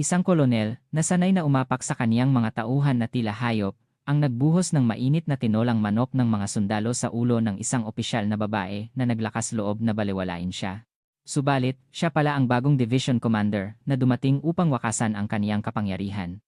Isang kolonel na sanay na umapak sa kaniyang mga tauhan na tila hayop, ang nagbuhos ng mainit na tinolang manok ng mga sundalo sa ulo ng isang opisyal na babae na naglakas loob na balewalain siya. Subalit, siya pala ang bagong division commander na dumating upang wakasan ang kaniyang kapangyarihan.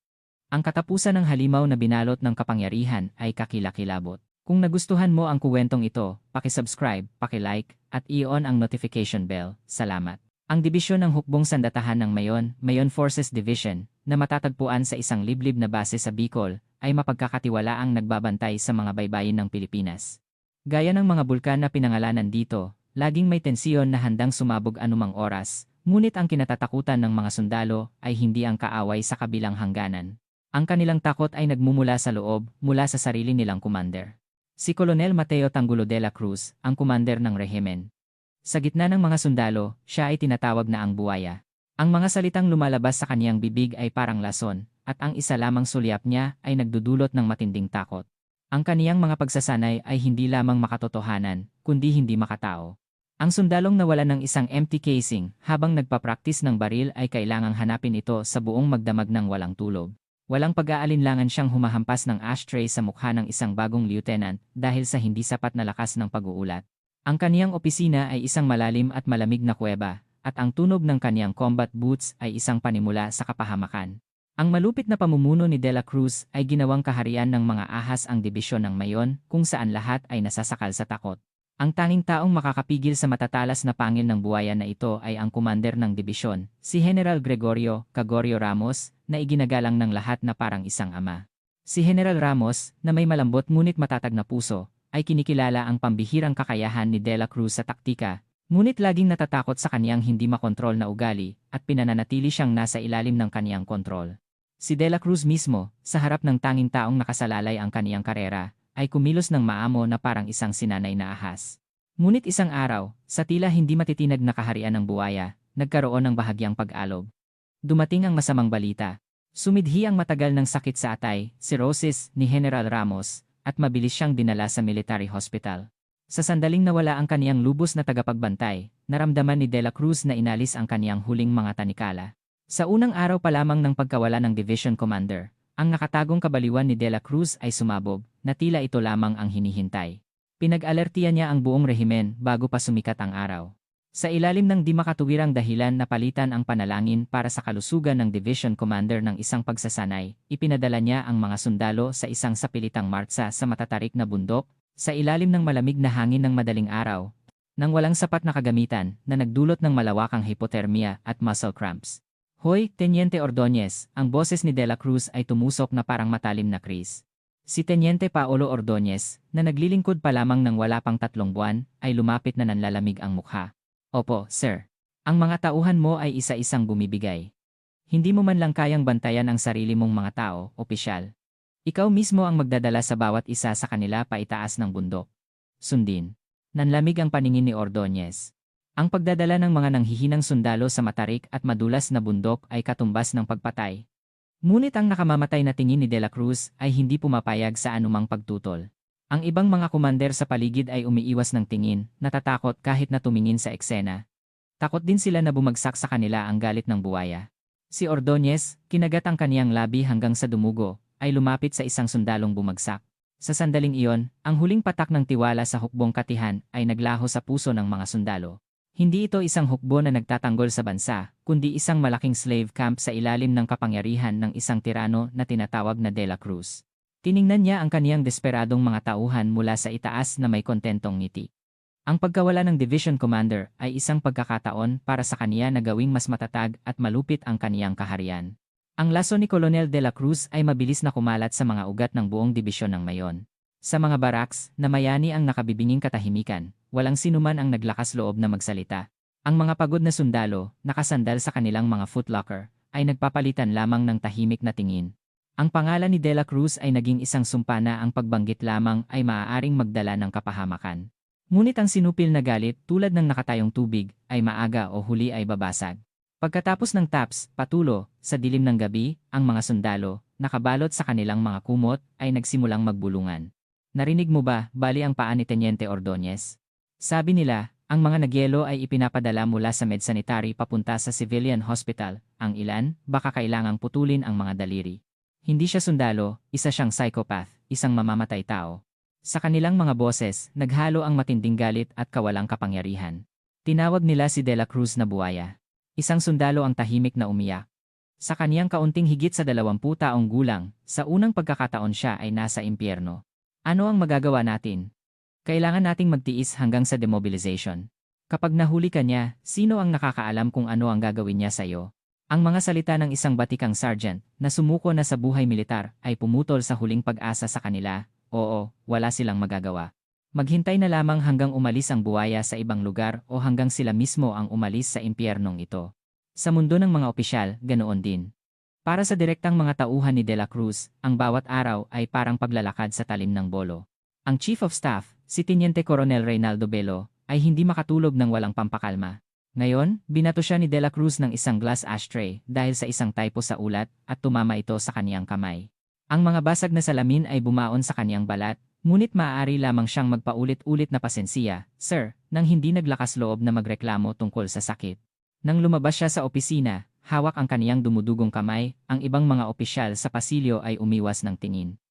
Ang katapusan ng halimaw na binalot ng kapangyarihan ay kakilakilabot. Kung nagustuhan mo ang kuwentong ito, paki-subscribe, paki-like, at i-on ang notification bell. Salamat. Ang dibisyon ng hukbong sandatahan ng Mayon Forces Division, na matatagpuan sa isang liblib na base sa Bicol, ay mapagkakatiwalaang nagbabantay sa mga baybayin ng Pilipinas. Gaya ng mga bulkan na pinangalanan dito, laging may tensiyon na handang sumabog anumang oras, ngunit ang kinatatakutan ng mga sundalo ay hindi ang kaaway sa kabilang hangganan. Ang kanilang takot ay nagmumula sa loob, mula sa sarili nilang commander. Si Colonel Mateo Tangulo de la Cruz, ang commander ng rehimen. Sa gitna ng mga sundalo, siya ay tinatawag na ang buwaya. Ang mga salitang lumalabas sa kaniyang bibig ay parang lason, at ang isa lamang sulyap niya ay nagdudulot ng matinding takot. Ang kaniyang mga pagsasanay ay hindi lamang makatotohanan, kundi hindi makatao. Ang sundalong nawalan ng isang empty casing habang nagpa-practice ng baril ay kailangang hanapin ito sa buong magdamag ng walang tulog. Walang pag-aalinlangan siyang humahampas ng ashtray sa mukha ng isang bagong lieutenant dahil sa hindi sapat na lakas ng pag-uulat. Ang kaniyang opisina ay isang malalim at malamig na kuweba, at ang tunog ng kaniyang combat boots ay isang panimula sa kapahamakan. Ang malupit na pamumuno ni De La Cruz ay ginawang kaharian ng mga ahas ang dibisyon ng Mayon kung saan lahat ay nasasakal sa takot. Ang tanging taong makakapigil sa matatalas na pangil ng buwaya na ito ay ang commander ng dibisyon, si General Gregorio Cagorio Ramos, na iginagalang ng lahat na parang isang ama. Si General Ramos, na may malambot ngunit matatag na puso, ay kinikilala ang pambihirang kakayahan ni De La Cruz sa taktika, ngunit laging natatakot sa kaniyang hindi makontrol na ugali at pinananatili siyang nasa ilalim ng kaniyang kontrol. Si De La Cruz mismo, sa harap ng tanging taong nakasalalay ang kaniyang karera, ay kumilos ng maamo na parang isang sinanay na ahas. Ngunit isang araw, sa tila hindi matitinag na kaharian ng buwaya, nagkaroon ng bahagyang pag-alog. Dumating ang masamang balita. Sumidhi ang matagal ng sakit sa atay, cirrhosis, ni General Ramos, at mabilis siyang dinala sa military hospital. Sa sandaling nawala ang kaniyang lubos na tagapagbantay, naramdaman ni De La Cruz na inalis ang kaniyang huling mga tanikala. Sa unang araw pa lamang ng pagkawala ng division commander, ang nakatagong kabaliwan ni De La Cruz ay sumabog, na tila ito lamang ang hinihintay. Pinag-alertiya niya ang buong rehimen bago pa sumikat ang araw. Sa ilalim ng di makatuwirang dahilan na palitan ang panalangin para sa kalusugan ng division commander ng isang pagsasanay, ipinadala niya ang mga sundalo sa isang sapilitang martsa sa matatarik na bundok, sa ilalim ng malamig na hangin ng madaling araw, nang walang sapat na kagamitan na nagdulot ng malawakang hypothermia at muscle cramps. Hoy, Teniente Ordonez, ang boses ni De La Cruz ay tumusok na parang matalim na kriz. Si Teniente Paolo Ordonez, na naglilingkod pa lamang ng wala pang 3 buwan, ay lumapit na nanlalamig ang mukha. Opo, sir. Ang mga tauhan mo ay isa-isang bumibigay. Hindi mo man lang kayang bantayan ang sarili mong mga tao, opisyal. Ikaw mismo ang magdadala sa bawat isa sa kanila paitaas ng bundok. Sundin. Nanlamig ang paningin ni Ordonez. Ang pagdadala ng mga nanghihinang sundalo sa matarik at madulas na bundok ay katumbas ng pagpatay. Ngunit ang nakamamatay na tingin ni De La Cruz ay hindi pumapayag sa anumang pagtutol. Ang ibang mga komander sa paligid ay umiiwas ng tingin, natatakot kahit na tumingin sa eksena. Takot din sila na bumagsak sa kanila ang galit ng buwaya. Si Ordonez, kinagat ang kaniyang labi hanggang sa dumugo, ay lumapit sa isang sundalong bumagsak. Sa sandaling iyon, ang huling patak ng tiwala sa hukbong katihan ay naglaho sa puso ng mga sundalo. Hindi ito isang hukbo na nagtatanggol sa bansa, kundi isang malaking slave camp sa ilalim ng kapangyarihan ng isang tirano na tinatawag na De La Cruz. Tiningnan niya ang kaniyang desperadong mga tauhan mula sa itaas na may kontentong ngiti. Ang pagkawala ng division commander ay isang pagkakataon para sa kaniya na gawing mas matatag at malupit ang kaniyang kaharian. Ang laso ni Colonel De La Cruz ay mabilis na kumalat sa mga ugat ng buong dibisyon ng Mayon. Sa mga barracks, namayani ang nakabibinging katahimikan, walang sinuman ang naglakas loob na magsalita. Ang mga pagod na sundalo, nakasandal sa kanilang mga footlocker, ay nagpapalitan lamang ng tahimik na tingin. Ang pangalan ni De La Cruz ay naging isang sumpa na ang pagbanggit lamang ay maaaring magdala ng kapahamakan. Ngunit ang sinupil na galit tulad ng nakatayong tubig ay maaga o huli ay babasag. Pagkatapos ng taps, patulo, sa dilim ng gabi, ang mga sundalo, nakabalot sa kanilang mga kumot, ay nagsimulang magbulungan. Narinig mo ba, bali ang paa ni Teniente Ordonez? Sabi nila, Ang mga nagyelo ay ipinapadala mula sa med-sanitary papunta sa civilian hospital, ang ilan, baka kailangang putulin ang mga daliri. Hindi siya sundalo, isa siyang psychopath, isang mamamatay tao. Sa kanilang mga boses, naghalo ang matinding galit at kawalang kapangyarihan. Tinawag nila si De La Cruz na buwaya. Isang sundalo ang tahimik na umiyak. Sa kaniyang kaunting higit sa 20 taong gulang, sa unang pagkakataon siya ay nasa impyerno. Ano ang magagawa natin? Kailangan nating magtiis hanggang sa demobilization. Kapag nahuli ka niya, sino ang nakakaalam kung ano ang gagawin niya sa iyo? Ang mga salita ng isang batikang sergeant na sumuko na sa buhay militar ay pumutol sa huling pag-asa sa kanila. Oo, wala silang magagawa. Maghintay na lamang hanggang umalis ang buwaya sa ibang lugar o hanggang sila mismo ang umalis sa impyernong ito. Sa mundo ng mga opisyal, ganoon din. Para sa direktang mga tauhan ni De La Cruz, ang bawat araw ay parang paglalakad sa talim ng bolo. Ang Chief of Staff, si Teniente Coronel Reynaldo Bello, ay hindi makatulog ng walang pampakalma. Ngayon, binato siya ni De La Cruz ng isang glass ashtray dahil sa isang typo sa ulat at tumama ito sa kaniyang kamay. Ang mga basag na salamin ay bumaon sa kaniyang balat, ngunit maaari lamang siyang magpaulit-ulit na pasensiya, "Sir," nang hindi naglakas loob na magreklamo tungkol sa sakit. Nang lumabas siya sa opisina, hawak ang kaniyang dumudugong kamay, ang ibang mga opisyal sa pasilyo ay umiwas ng tingin.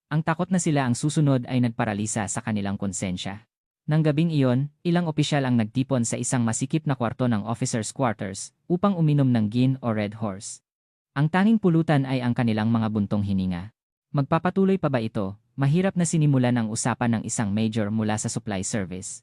Ang takot na sila ang susunod ay nagparalisa sa kanilang konsensya. Nang gabing iyon, ilang opisyal ang nagtipon sa isang masikip na kwarto ng officers' quarters upang uminom ng gin o Red Horse. Ang tanging pulutan ay ang kanilang mga buntong hininga. Magpapatuloy pa ba ito? Mahirap na sinimulan ang usapan ng isang major mula sa supply service.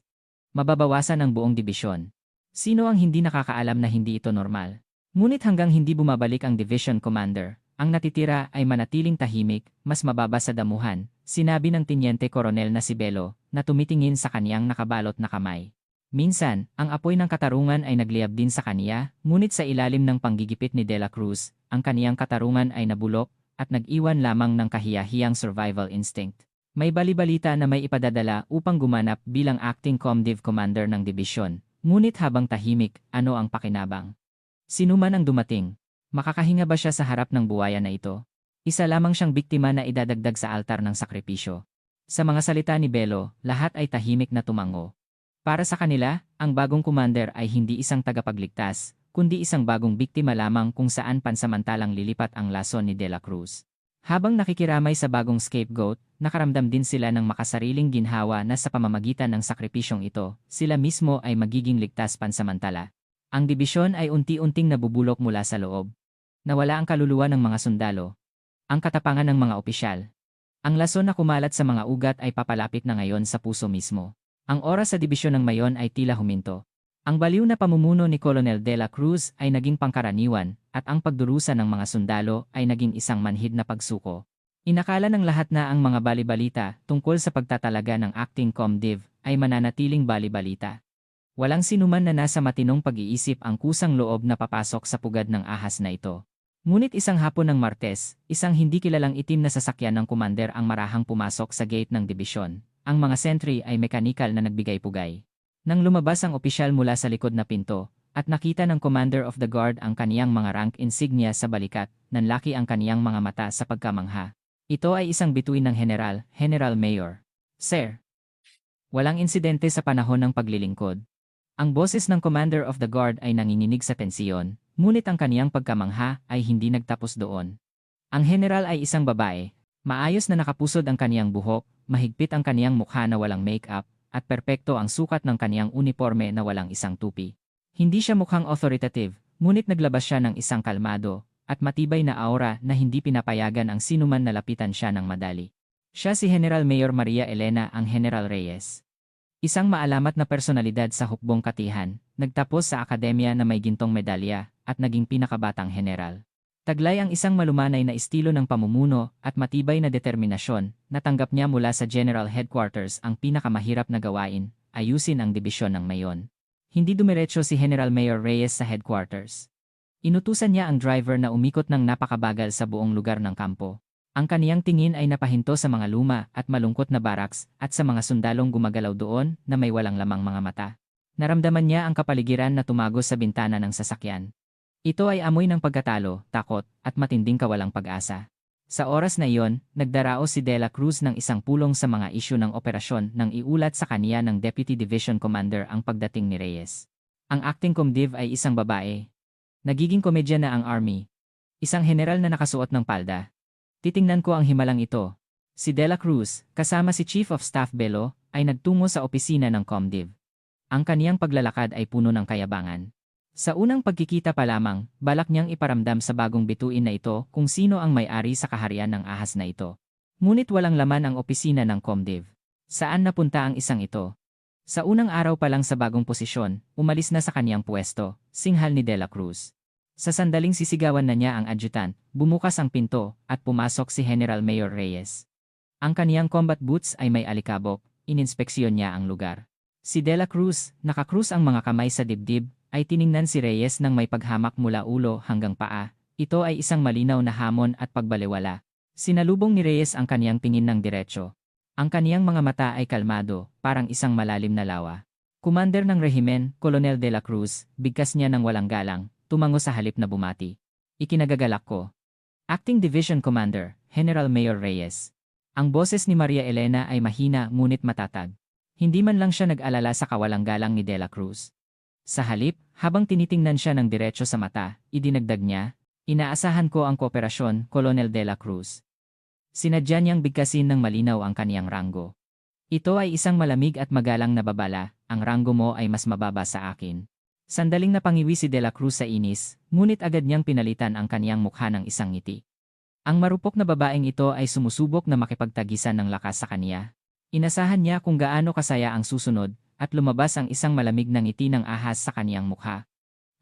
Mababawasan ang buong dibisyon. Sino ang hindi nakakaalam na hindi ito normal? Ngunit hanggang hindi bumabalik ang division commander, ang natitira ay manatiling tahimik, mas mababa sa damuhan, sinabi ng Teniente Coronel na si Bello, na tumitingin sa kaniyang nakabalot na kamay. Minsan, ang apoy ng katarungan ay nagliyab din sa kaniya, ngunit sa ilalim ng panggigipit ni De La Cruz, ang kaniyang katarungan ay nabulok, at nag-iwan lamang ng kahiyahiyang survival instinct. May balibalita na may ipadadala upang gumanap bilang acting ComDiv commander ng dibisyon, ngunit habang tahimik, ano ang pakinabang? Sino man ang dumating? Makakahinga ba siya sa harap ng buwaya na ito? Isa lamang siyang biktima na idadagdag sa altar ng sakripisyo. Sa mga salita ni Bello, lahat ay tahimik na tumango. Para sa kanila, ang bagong commander ay hindi isang tagapagligtas, kundi isang bagong biktima lamang kung saan pansamantalang lilipat ang lason ni De La Cruz. Habang nakikiramay sa bagong scapegoat, nakaramdam din sila ng makasariling ginhawa na sa pamamagitan ng sakripisyong ito, sila mismo ay magiging ligtas pansamantala. Ang dibisyon ay unti-unting nabubulok mula sa loob. Nawala ang kaluluwa ng mga sundalo. Ang katapangan ng mga opisyal. Ang lason na kumalat sa mga ugat ay papalapit na ngayon sa puso mismo. Ang oras sa dibisyon ng Mayon ay tila huminto. Ang baliw na pamumuno ni Colonel De La Cruz ay naging pangkaraniwan, at ang pagdurusa ng mga sundalo ay naging isang manhid na pagsuko. Inakala ng lahat na ang mga balibalita tungkol sa pagtatalaga ng acting ComDiv ay mananatiling balibalita. Walang sinuman na nasa matinong pag-iisip ang kusang loob na papasok sa pugad ng ahas na ito. Ngunit isang hapon ng Martes, isang hindi kilalang itim na sasakyan ng commander ang marahang pumasok sa gate ng dibisyon. Ang mga sentry ay mekanikal na nagbigay-pugay. Nang lumabas ang opisyal mula sa likod na pinto, at nakita ng commander of the guard ang kaniyang mga rank insignia sa balikat, nanlaki ang kaniyang mga mata sa pagkamangha. Ito ay isang bituin ng General Mayor. "Sir." Walang insidente sa panahon ng paglilingkod. Ang boses ng Commander of the Guard ay nanginginig sa tensiyon, ngunit ang kaniyang pagkamangha ay hindi nagtapos doon. Ang general ay isang babae, maayos na nakapusod ang kaniyang buhok, mahigpit ang kaniyang mukha na walang make-up, at perpekto ang sukat ng kaniyang uniforme na walang isang tupi. Hindi siya mukhang authoritative, ngunit naglabas siya ng isang kalmado, at matibay na aura na hindi pinapayagan ang sinuman na lapitan siya ng madali. Siya si General Mayor Maria Elena ang General Reyes. Isang maalamat na personalidad sa hukbong katihan, nagtapos sa akademya na may gintong medalya, at naging pinakabatang general. Taglay ang isang malumanay na estilo ng pamumuno at matibay na determinasyon, natanggap niya mula sa General Headquarters ang pinakamahirap na gawain, ayusin ang dibisyon ng Mayon. Hindi dumiretso si General Mayor Reyes sa headquarters. Inutusan niya ang driver na umikot ng napakabagal sa buong lugar ng kampo. Ang kaniyang tingin ay napahinto sa mga luma at malungkot na barracks at sa mga sundalong gumagalaw doon na may walang lamang mga mata. Naramdaman niya ang kapaligiran na tumagos sa bintana ng sasakyan. Ito ay amoy ng pagkatalo, takot, at matinding kawalang pag-asa. Sa oras na iyon, nagdarao si De La Cruz ng isang pulong sa mga isyu ng operasyon nang iulat sa kaniya ng Deputy Division Commander ang pagdating ni Reyes. Ang acting comdiv ay isang babae. Nagiging komedya na ang army. Isang general na nakasuot ng palda. Titingnan ko ang himalang ito. Si De La Cruz, kasama si Chief of Staff Bello, ay nagtungo sa opisina ng comdiv. Ang kaniyang paglalakad ay puno ng kayabangan. Sa unang pagkikita pa lamang, balak niyang iparamdam sa bagong bituin na ito kung sino ang may-ari sa kaharian ng ahas na ito. Ngunit walang laman ang opisina ng comdiv. Saan napunta ang isang ito? Sa unang araw pa lang sa bagong posisyon, umalis na sa kaniyang pwesto, singhal ni De La Cruz. Sa sandaling sisigawan na niya ang adjutant, bumukas ang pinto at pumasok si General Mayor Reyes. Ang kaniyang combat boots ay may alikabok, ininspeksyon niya ang lugar. Si De La Cruz, nakakrus ang mga kamay sa dibdib, ay tiningnan si Reyes ng may paghamak mula ulo hanggang paa. Ito ay isang malinaw na hamon at pagbaliwala. Sinalubong ni Reyes ang kaniyang tingin ng diretso. Ang kaniyang mga mata ay kalmado, parang isang malalim na lawa. Commander ng rehimen, Colonel De La Cruz, bigkas niya ng walang galang, tumango sa halip na bumati. Ikinagagalak ko. Acting Division Commander, General Mayor Reyes. Ang boses ni Maria Elena ay mahina ngunit matatag. Hindi man lang siya nag-alala sa kawalang galang ni De La Cruz. Sa halip, habang tinitingnan siya ng diretso sa mata, idinagdag niya, inaasahan ko ang kooperasyon, Colonel De La Cruz. Sinadya niyang bigkasin ng malinaw ang kaniyang ranggo. Ito ay isang malamig at magalang na babala, ang ranggo mo ay mas mababa sa akin. Sandaling napangiwi si De La Cruz sa inis, ngunit agad niyang pinalitan ang kaniyang mukha ng isang ngiti. Ang marupok na babaeng ito ay sumusubok na makipagtagisan ng lakas sa kaniya. Inasahan niya kung gaano kasaya ang susunod, at lumabas ang isang malamig na ngiti ng ahas sa kaniyang mukha.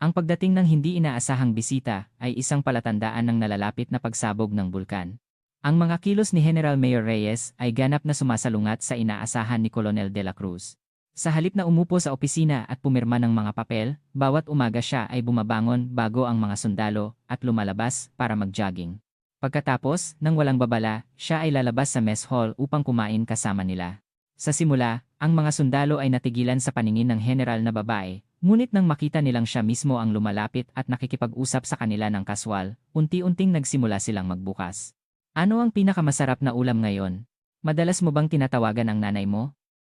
Ang pagdating ng hindi inaasahang bisita ay isang palatandaan ng nalalapit na pagsabog ng bulkan. Ang mga kilos ni General Mayor Reyes ay ganap na sumasalungat sa inaasahan ni Colonel De La Cruz. Sa halip na umupo sa opisina at pumirma ng mga papel, bawat umaga siya ay bumabangon bago ang mga sundalo at lumalabas para mag-jogging. Pagkatapos, nang walang babala, siya ay lalabas sa mess hall upang kumain kasama nila. Sa simula, ang mga sundalo ay natigilan sa paningin ng general na babae, ngunit nang makita nilang siya mismo ang lumalapit at nakikipag-usap sa kanila ng kaswal, unti-unting nagsimula silang magbukas. Ano ang pinakamasarap na ulam ngayon? Madalas mo bang tinatawagan ang nanay mo?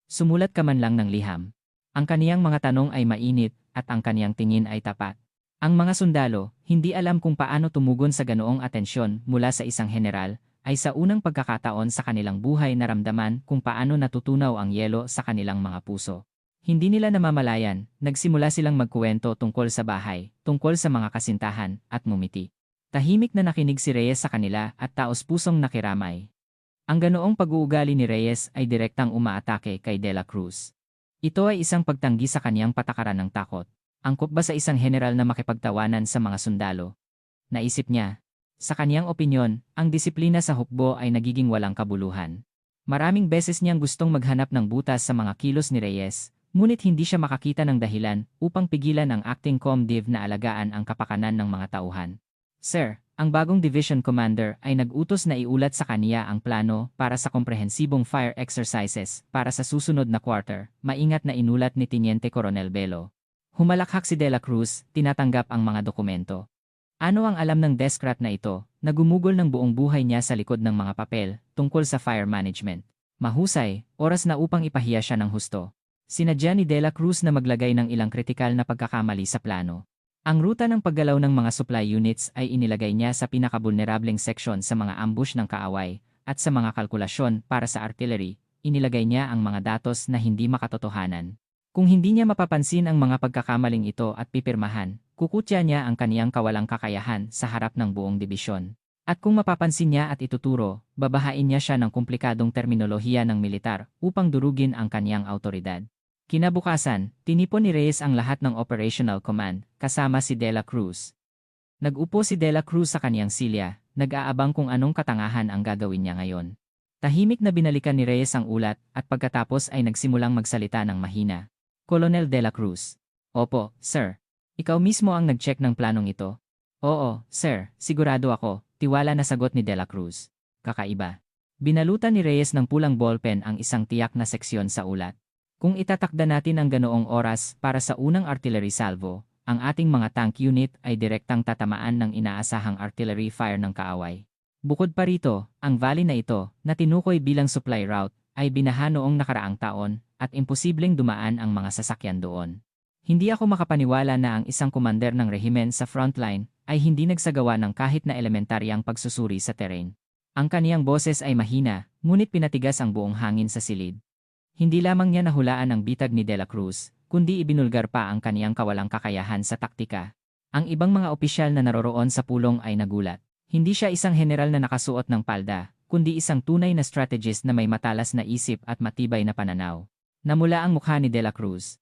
Sumulat ka man lang ng liham. Ang kaniyang mga tanong ay mainit at ang kaniyang tingin ay tapat. Ang mga sundalo, hindi alam kung paano tumugon sa ganoong atensyon mula sa isang general, ay sa unang pagkakataon sa kanilang buhay naramdaman kung paano natutunaw ang yelo sa kanilang mga puso. Hindi nila namamalayan, nagsimula silang magkuwento tungkol sa bahay, tungkol sa mga kasintahan, at ngumiti. Tahimik na nakinig si Reyes sa kanila at taos-pusong nakiramay. Ang ganoong pag-uugali ni Reyes ay direktang umaatake kay De La Cruz. Ito ay isang pagtanggi sa kaniyang patakaran ng takot. Angkop ba sa isang general na makipagtawanan sa mga sundalo? Naisip niya. Sa kaniyang opinyon, ang disiplina sa hukbo ay nagiging walang kabuluhan. Maraming beses niyang gustong maghanap ng butas sa mga kilos ni Reyes, ngunit hindi siya makakita ng dahilan upang pigilan ang acting comdiv na alagaan ang kapakanan ng mga tauhan. Sir, ang bagong division commander ay nag-utos na iulat sa kaniya ang plano para sa komprehensibong fire exercises para sa susunod na quarter, maingat na inulat ni Teniente Coronel Bello. Humalakhak si De La Cruz, tinatanggap ang mga dokumento. Ano ang alam ng deskrat na ito, na gumugol ng buong buhay niya sa likod ng mga papel, tungkol sa fire management? Mahusay, oras na upang ipahiya siya ng husto. Sinadya ni De La Cruz na maglagay ng ilang kritikal na pagkakamali sa plano. Ang ruta ng paggalaw ng mga supply units ay inilagay niya sa pinakabulnerableng seksyon sa mga ambush ng kaaway, at sa mga kalkulasyon para sa artillery, inilagay niya ang mga datos na hindi makatotohanan. Kung hindi niya mapapansin ang mga pagkakamaling ito at pipirmahan, kukutya niya ang kaniyang kawalang kakayahan sa harap ng buong dibisyon. At kung mapapansin niya at ituturo, babahain niya siya ng komplikadong terminolohiya ng militar upang durugin ang kaniyang autoridad. Kinabukasan, tinipon ni Reyes ang lahat ng operational command, kasama si De La Cruz. Nag-upo si De La Cruz sa kaniyang silya, nag-aabang kung anong katangahan ang gagawin niya ngayon. Tahimik na binalikan ni Reyes ang ulat at pagkatapos ay nagsimulang magsalita ng mahina. Colonel De La Cruz. Opo, sir. Ikaw mismo ang nag-check ng planong ito? Oo, sir, sigurado ako, tiwala na sagot ni De La Cruz. Kakaiba. Binalutan ni Reyes ng pulang ballpen ang isang tiyak na seksyon sa ulat. Kung itatakda natin ang ganoong oras para sa unang artillery salvo, ang ating mga tank unit ay direktang tatamaan ng inaasahang artillery fire ng kaaway. Bukod pa rito, ang valley na ito, na tinukoy bilang supply route, ay binaha noong nakaraang taon at imposibleng dumaan ang mga sasakyan doon. Hindi ako makapaniwala na ang isang komander ng rehimen sa frontline ay hindi nagsagawa ng kahit na elementaryang pagsusuri sa terrain. Ang kaniyang boses ay mahina, ngunit pinatigas ang buong hangin sa silid. Hindi lamang niya nahulaan ang bitag ni De La Cruz, kundi ibinulgar pa ang kaniyang kawalang kakayahan sa taktika. Ang ibang mga opisyal na naroroon sa pulong ay nagulat. Hindi siya isang general na nakasuot ng palda, kundi isang tunay na strategist na may matalas na isip at matibay na pananaw. Namula ang mukha ni De La Cruz.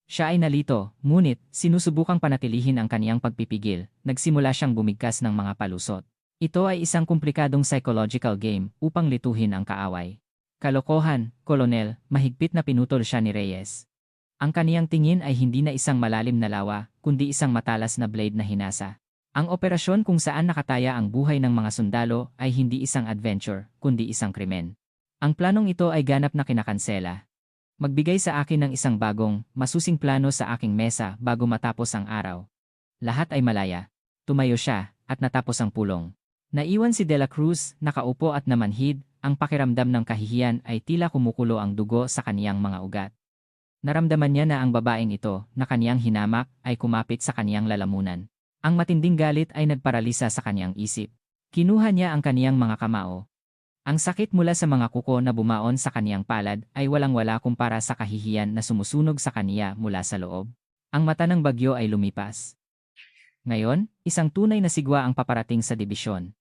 Siya ay nalito, ngunit sinusubukang panatilihin ang kaniyang pagpipigil, nagsimula siyang bumigkas ng mga palusot. Ito ay isang komplikadong psychological game upang lituhin ang kaaway. Kalokohan, Kolonel, mahigpit na pinutol siya ni Reyes. Ang kaniyang tingin ay hindi na isang malalim na lawa, kundi isang matalas na blade na hinasa. Ang operasyon kung saan nakataya ang buhay ng mga sundalo ay hindi isang adventure, kundi isang krimen. Ang planong ito ay ganap na kinakansela. Magbigay sa akin ng isang bagong, masusing plano sa aking mesa bago matapos ang araw. Lahat ay malaya. Tumayo siya, at natapos ang pulong. Naiwan si De La Cruz, nakaupo at namanhid, ang pakiramdam ng kahihiyan ay tila kumukulo ang dugo sa kaniyang mga ugat. Naramdaman niya na ang babaeng ito, na kaniyang hinamak, ay kumapit sa kaniyang lalamunan. Ang matinding galit ay nagparalisa sa kaniyang isip. Kinuha niya ang kaniyang mga kamao. Ang sakit mula sa mga kuko na bumaon sa kaniyang palad ay walang-wala kumpara sa kahihiyan na sumusunog sa kaniya mula sa loob. Ang mata ng bagyo ay lumipas. Ngayon, isang tunay na sigwa ang paparating sa dibisyon.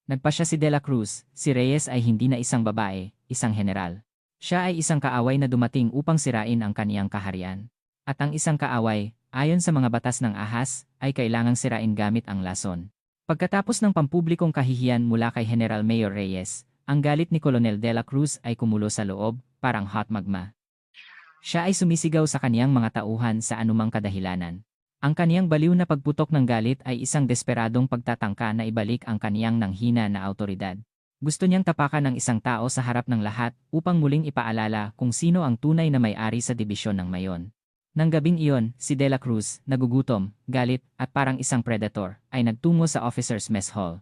Nagpasya si De La Cruz, si Reyes ay hindi na isang babae, isang general. Siya ay isang kaaway na dumating upang sirain ang kaniyang kaharian. At ang isang kaaway, ayon sa mga batas ng ahas, ay kailangang sirain gamit ang lason. Pagkatapos ng pampublikong kahihiyan mula kay General Mayor Reyes, ang galit ni Colonel De La Cruz ay kumulo sa loob, parang hot magma. Siya ay sumisigaw sa kaniyang mga tauhan sa anumang kadahilanan. Ang kaniyang baliw na pagputok ng galit ay isang desperadong pagtatangka na ibalik ang kaniyang nanghina na awtoridad. Gusto niyang tapakan ng isang tao sa harap ng lahat upang muling ipaalala kung sino ang tunay na may-ari sa dibisyon ng mayon. Nang gabing iyon, si De La Cruz, nagugutom, galit, at parang isang predator, ay nagtungo sa officers' mess hall.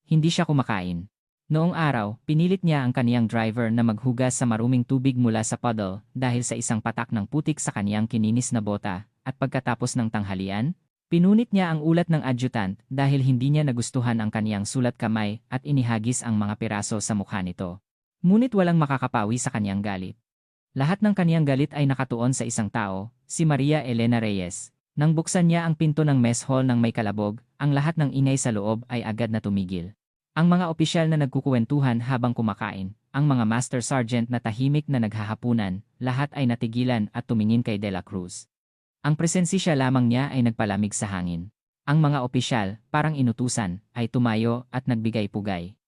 Hindi siya kumakain. Noong araw, pinilit niya ang kaniyang driver na maghugas sa maruming tubig mula sa puddle dahil sa isang patak ng putik sa kaniyang kininis na bota, at pagkatapos ng tanghalian, pinunit niya ang ulat ng adjutant dahil hindi niya nagustuhan ang kaniyang sulat kamay at inihagis ang mga piraso sa mukha nito. Ngunit walang makakapawi sa kaniyang galit. Lahat ng kaniyang galit ay nakatuon sa isang tao, si Maria Elena Reyes. Nang buksan niya ang pinto ng mess hall ng may kalabog, ang lahat ng ingay sa loob ay agad na tumigil. Ang mga opisyal na nagkukuwentuhan habang kumakain, ang mga master sergeant na tahimik na naghahapunan, lahat ay natigilan at tumingin kay De La Cruz. Ang presensya lamang niya ay nagpalamig sa hangin. Ang mga opisyal, parang inutusan, ay tumayo at nagbigay pugay.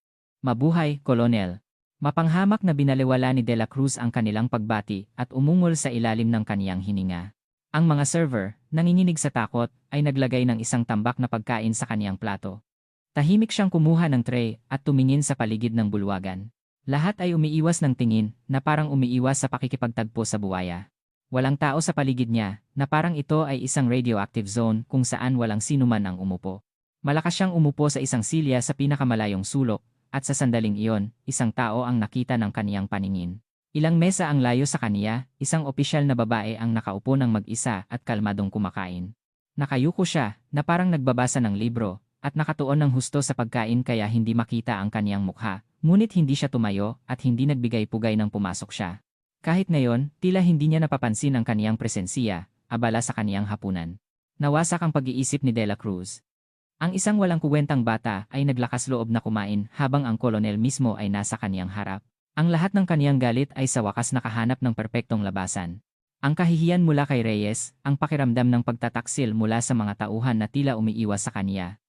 Mabuhay, Kolonel! Mapanghamak na binaliwala ni De La Cruz ang kanilang pagbati at umungol sa ilalim ng kaniyang hininga. Ang mga server, nanginginig sa takot, ay naglagay ng isang tambak na pagkain sa kaniyang plato. Tahimik siyang kumuha ng tray at tumingin sa paligid ng bulwagan. Lahat ay umiiwas ng tingin na parang umiiwas sa pakikipagtagpo sa buwaya. Walang tao sa paligid niya na parang ito ay isang radioactive zone kung saan walang sinuman ang umupo. Malakas siyang umupo sa isang silya sa pinakamalayong sulok. At sa sandaling iyon, isang tao ang nakita ng kaniyang paningin. Ilang mesa ang layo sa kaniya, isang opisyal na babae ang nakaupo ng mag-isa at kalmadong kumakain. Nakayuko siya, na parang nagbabasa ng libro, at nakatuon ng husto sa pagkain kaya hindi makita ang kaniyang mukha, ngunit hindi siya tumayo at hindi nagbigay pugay nang pumasok siya. Kahit ngayon, tila hindi niya napapansin ang kaniyang presensiya, abala sa kaniyang hapunan. Nawasak ang pag-iisip ni De La Cruz. Ang isang walang kuwentang bata ay naglakas loob na kumain habang ang kolonel mismo ay nasa kaniyang harap. Ang lahat ng kaniyang galit ay sa wakas nakahanap ng perpektong labasan. Ang kahihiyan mula kay Reyes, ang pakiramdam ng pagtataksil mula sa mga tauhan na tila umiiwas sa kaniya.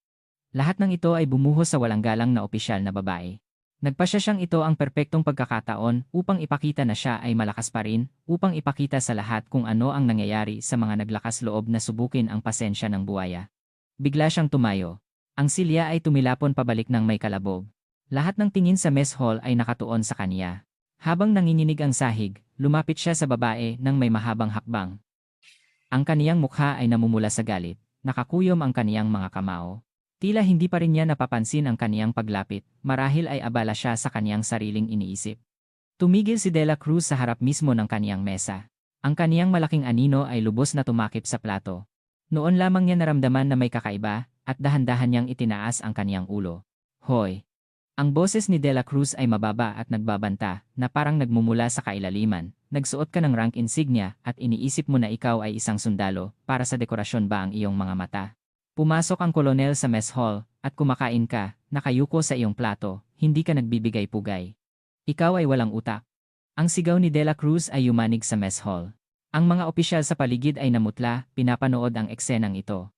Lahat ng ito ay bumuhos sa walang galang na opisyal na babae. Nagpasya siyang ito ang perpektong pagkakataon upang ipakita na siya ay malakas pa rin, upang ipakita sa lahat kung ano ang nangyayari sa mga naglakas loob na subukin ang pasensya ng buwaya. Bigla siyang tumayo. Ang silya ay tumilapon pabalik ng may kalabog. Lahat ng tingin sa mess hall ay nakatuon sa kaniya. Habang nanginginig ang sahig, lumapit siya sa babae ng may mahabang hakbang. Ang kaniyang mukha ay namumula sa galit. Nakakuyom ang kaniyang mga kamao. Tila hindi pa rin niya napapansin ang kaniyang paglapit, marahil ay abala siya sa kaniyang sariling iniisip. Tumigil si Dela Cruz sa harap mismo ng kaniyang mesa. Ang kaniyang malaking anino ay lubos na tumakip sa plato. Noon lamang niya naramdaman na may kakaiba, at dahan-dahan niyang itinaas ang kaniyang ulo. Hoy! Ang boses ni Dela Cruz ay mababa at nagbabanta, na parang nagmumula sa kailaliman. Nagsuot ka ng rank insignia at iniisip mo na ikaw ay isang sundalo, para sa dekorasyon ba ang iyong mga mata? Pumasok ang kolonel sa mess hall, at kumakain ka, nakayuko sa iyong plato, hindi ka nagbibigay pugay. Ikaw ay walang utak. Ang sigaw ni Dela Cruz ay yumanig sa mess hall. Ang mga opisyal sa paligid ay namutla, pinapanood ang eksenang ito.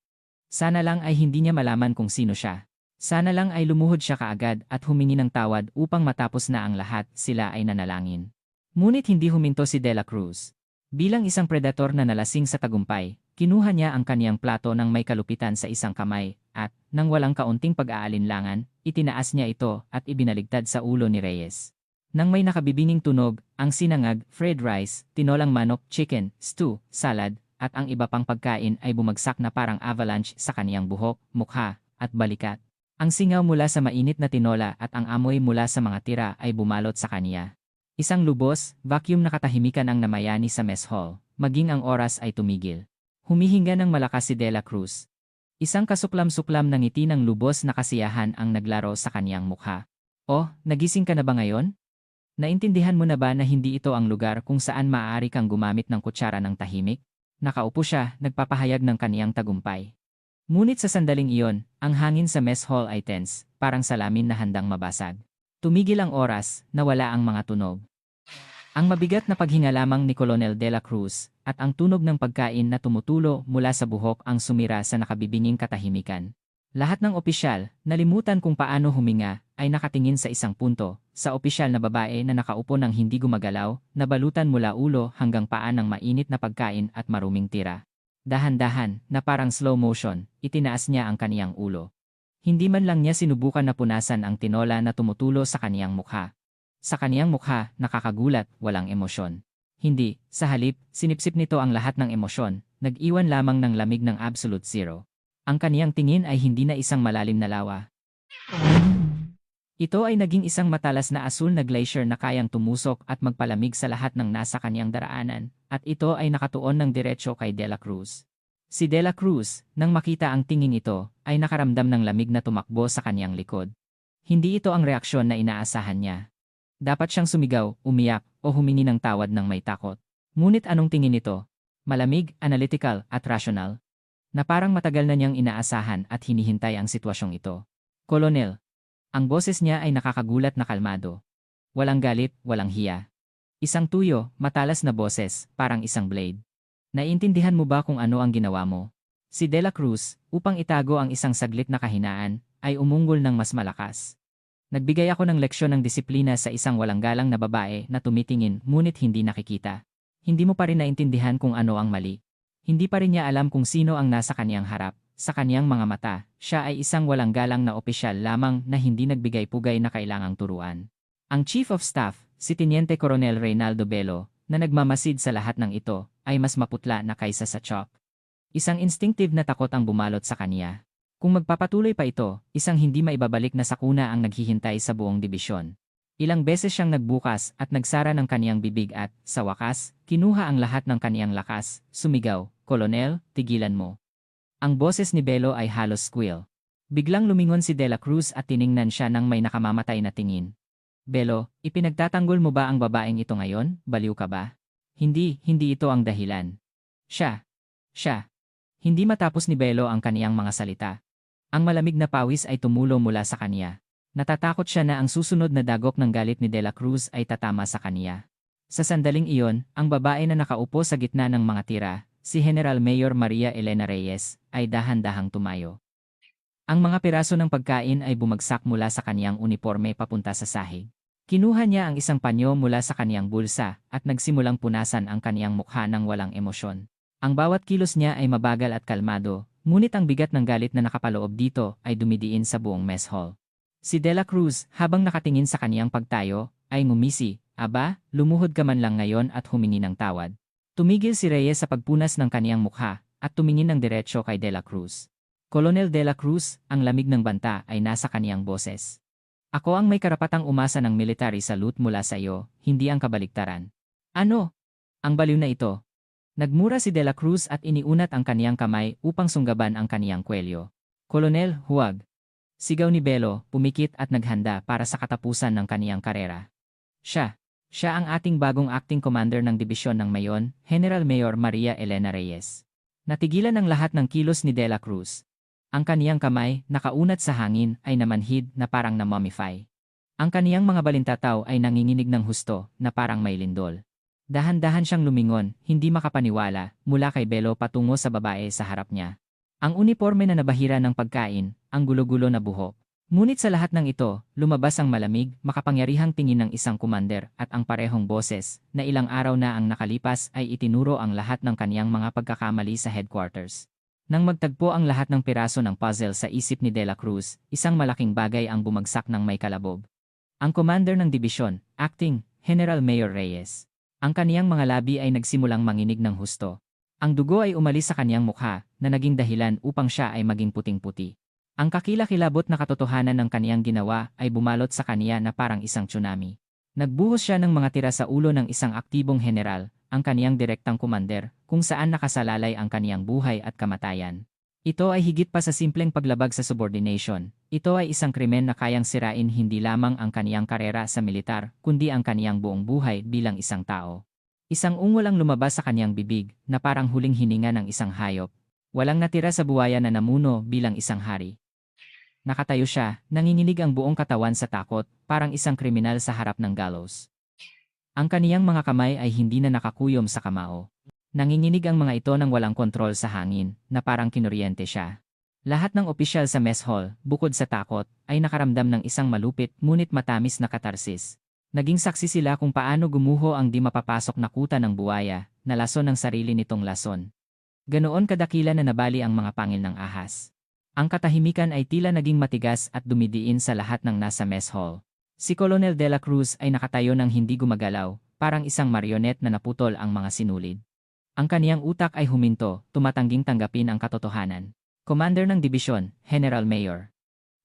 Sana lang ay hindi niya malaman kung sino siya. Sana lang ay lumuhod siya kaagad at humingi ng tawad upang matapos na ang lahat, sila ay nanalangin. Ngunit hindi huminto si Dela Cruz. Bilang isang predator na nalasing sa tagumpay, kinuha niya ang kaniyang plato ng may kalupitan sa isang kamay, at, nang walang kaunting pag-aalinlangan, itinaas niya ito at ibinaligtad sa ulo ni Reyes. Nang may nakabibinging tunog, ang sinangag, fried rice, tinolang manok, chicken, stew, salad, at ang iba pang pagkain ay bumagsak na parang avalanche sa kaniyang buhok, mukha, at balikat. Ang singaw mula sa mainit na tinola at ang amoy mula sa mga tira ay bumalot sa kaniya. Isang lubos, vacuum na katahimikan ang namayani sa mess hall, maging ang oras ay tumigil. Humihinga ng malakas si Dela Cruz. Isang kasuklam-suklam ng ngiti ng lubos na kasiyahan ang naglaro sa kaniyang mukha. Oh, nagising ka na ba ngayon? Naintindihan mo na ba na hindi ito ang lugar kung saan maaari kang gumamit ng kutsara ng tahimik? Nakaupo siya, nagpapahayag ng kaniyang tagumpay. Ngunit sa sandaling iyon, ang hangin sa mess hall ay tense, parang salamin na handang mabasag. Tumigil ang oras, nawala ang mga tunog. Ang mabigat na paghinga lamang ni Colonel Dela Cruz, at ang tunog ng pagkain na tumutulo mula sa buhok ang sumira sa nakabibinging katahimikan. Lahat ng opisyal, nalimutan kung paano huminga, ay nakatingin sa isang punto, sa opisyal na babae na nakaupo ng hindi gumagalaw, nabalutan mula ulo hanggang paa ng mainit na pagkain at maruming tira. Dahan-dahan, na parang slow motion, itinaas niya ang kaniyang ulo. Hindi man lang niya sinubukan na punasan ang tinola na tumutulo sa kaniyang mukha. Sa kaniyang mukha, nakakagulat, walang emosyon. Hindi, sa halip, sinipsip nito ang lahat ng emosyon, nag-iwan lamang ng lamig ng absolute zero. Ang kaniyang tingin ay hindi na isang malalim na lawa. Ito ay naging isang matalas na asul na glacier na kayang tumusok at magpalamig sa lahat ng nasa kaniyang daraanan, at ito ay nakatuon ng diretsyo kay Dela Cruz. Si Dela Cruz, nang makita ang tingin ito, ay nakaramdam ng lamig na tumakbo sa kaniyang likod. Hindi ito ang reaksyon na inaasahan niya. Dapat siyang sumigaw, umiyak, o humingi ng tawad ng may takot. Ngunit anong tingin ito? Malamig, analytical, at rational. Na parang matagal na niyang inaasahan at hinihintay ang sitwasyong ito. Kolonel. Ang boses niya ay nakakagulat na kalmado. Walang galit, walang hiya. Isang tuyo, matalas na boses, parang isang blade. Naiintindihan mo ba kung ano ang ginawa mo? Si Dela Cruz, upang itago ang isang saglit na kahinaan, ay umunggol ng mas malakas. Nagbigay ako ng leksyon ng disiplina sa isang walang galang na babae na tumitingin ngunit hindi nakikita. Hindi mo pa rin naintindihan kung ano ang mali. Hindi pa rin niya alam kung sino ang nasa kaniyang harap. Sa kaniyang mga mata, siya ay isang walang galang na opisyal lamang na hindi nagbigay pugay na kailangang turuan. Ang Chief of Staff, si Teniente Coronel Reynaldo Bello, na nagmamasid sa lahat ng ito, ay mas maputla na kaysa sa chalk. Isang instinctive na takot ang bumalot sa kaniya. Kung magpapatuloy pa ito, isang hindi maibabalik na sakuna ang naghihintay sa buong dibisyon. Ilang beses siyang nagbukas at nagsara ng kaniyang bibig at, sa wakas, kinuha ang lahat ng kaniyang lakas, sumigaw, "Kolonel, tigilan mo." Ang boses ni Bello ay halos squeal. Biglang lumingon si Dela Cruz at tiningnan siya ng may nakamamatay na tingin. "Bello, ipinagtatanggol mo ba ang babaeng ito ngayon? Baliw ka ba?" Hindi ito ang dahilan. Siya. Hindi matapos ni Bello ang kaniyang mga salita. Ang malamig na pawis ay tumulo mula sa kaniya. Natatakot siya na ang susunod na dagok ng galit ni Dela Cruz ay tatama sa kaniya. Sa sandaling iyon, ang babae na nakaupo sa gitna ng mga tira, si General Mayor Maria Elena Reyes, ay dahan-dahang tumayo. Ang mga piraso ng pagkain ay bumagsak mula sa kaniyang uniforme papunta sa sahig. Kinuha niya ang isang panyo mula sa kaniyang bulsa at nagsimulang punasan ang kaniyang mukha ng walang emosyon. Ang bawat kilos niya ay mabagal at kalmado, ngunit ang bigat ng galit na nakapaloob dito ay dumidiin sa buong mess hall. Si Dela Cruz, habang nakatingin sa kaniyang pagtayo, ay ngumisi, "Aba, lumuhod ka man lang ngayon at humingi ng tawad." Tumigil si Reyes sa pagpunas ng kaniyang mukha, at tumingin ng diretsyo kay Dela Cruz. Colonel De La Cruz, ang lamig ng banta ay nasa kaniyang boses. Ako ang may karapatang umasa ng military salute mula sa iyo, hindi ang kabaliktaran. Ano? Ang baliw na ito. Nagmura si De La Cruz at iniunat ang kaniyang kamay upang sunggaban ang kaniyang kwelyo. Kolonel, huwag. Sigaw ni Belo, pumikit at naghanda para sa katapusan ng kaniyang karera. Siya ang ating bagong acting commander ng dibisyon ng Mayon, General Mayor Maria Elena Reyes. Natigilan ang lahat ng kilos ni De La Cruz. Ang kaniyang kamay, nakaunat sa hangin, ay namanhid na parang na-mummify. Ang kaniyang mga balintataw ay nanginginig ng husto na parang may lindol. Dahan-dahan siyang lumingon, hindi makapaniwala, mula kay Belo patungo sa babae sa harap niya. Ang uniforme na nabahira ng pagkain, ang gulo-gulo na buhok. Ngunit sa lahat ng ito, lumabas ang malamig, makapangyarihang tingin ng isang commander at ang parehong boses na ilang araw na ang nakalipas ay itinuro ang lahat ng kaniyang mga pagkakamali sa headquarters. Nang magtagpo ang lahat ng piraso ng puzzle sa isip ni De La Cruz, isang malaking bagay ang bumagsak ng may kalabog. Ang commander ng dibisyon, Acting General Mayor Reyes. Ang kaniyang mga labi ay nagsimulang manginig ng husto. Ang dugo ay umalis sa kaniyang mukha na naging dahilan upang siya ay maging puting-puti. Ang kakilakilabot na katotohanan ng kaniyang ginawa ay bumalot sa kaniya na parang isang tsunami. Nagbuhos siya ng mga tira sa ulo ng isang aktibong general, ang kaniyang direktang kumander, kung saan nakasalalay ang kaniyang buhay at kamatayan. Ito ay higit pa sa simpleng paglabag sa subordination. Ito ay isang krimen na kayang sirain hindi lamang ang kaniyang karera sa militar, kundi ang kaniyang buong buhay bilang isang tao. Isang ungol ang lumabas sa kaniyang bibig, na parang huling hininga ng isang hayop. Walang natira sa buwaya na namuno bilang isang hari. Nakatayo siya, nanginginig ang buong katawan sa takot, parang isang kriminal sa harap ng gallows. Ang kaniyang mga kamay ay hindi na nakakuyom sa kamao. Nanginginig ang mga ito nang walang kontrol sa hangin, na parang kinuryente siya. Lahat ng opisyal sa mess hall, bukod sa takot, ay nakaramdam ng isang malupit ngunit matamis na katarsis. Naging saksi sila kung paano gumuho ang di mapapasok na kuta ng buwaya, na lason ng sarili nitong lason. Ganoon kadakila na nabali ang mga pangil ng ahas. Ang katahimikan ay tila naging matigas at dumidiin sa lahat ng nasa mess hall. Si Colonel De La Cruz ay nakatayo ng hindi gumagalaw, parang isang marionette na naputol ang mga sinulid. Ang kaniyang utak ay huminto, tumatangging tanggapin ang katotohanan. Commander ng Dibisyon, General Mayor.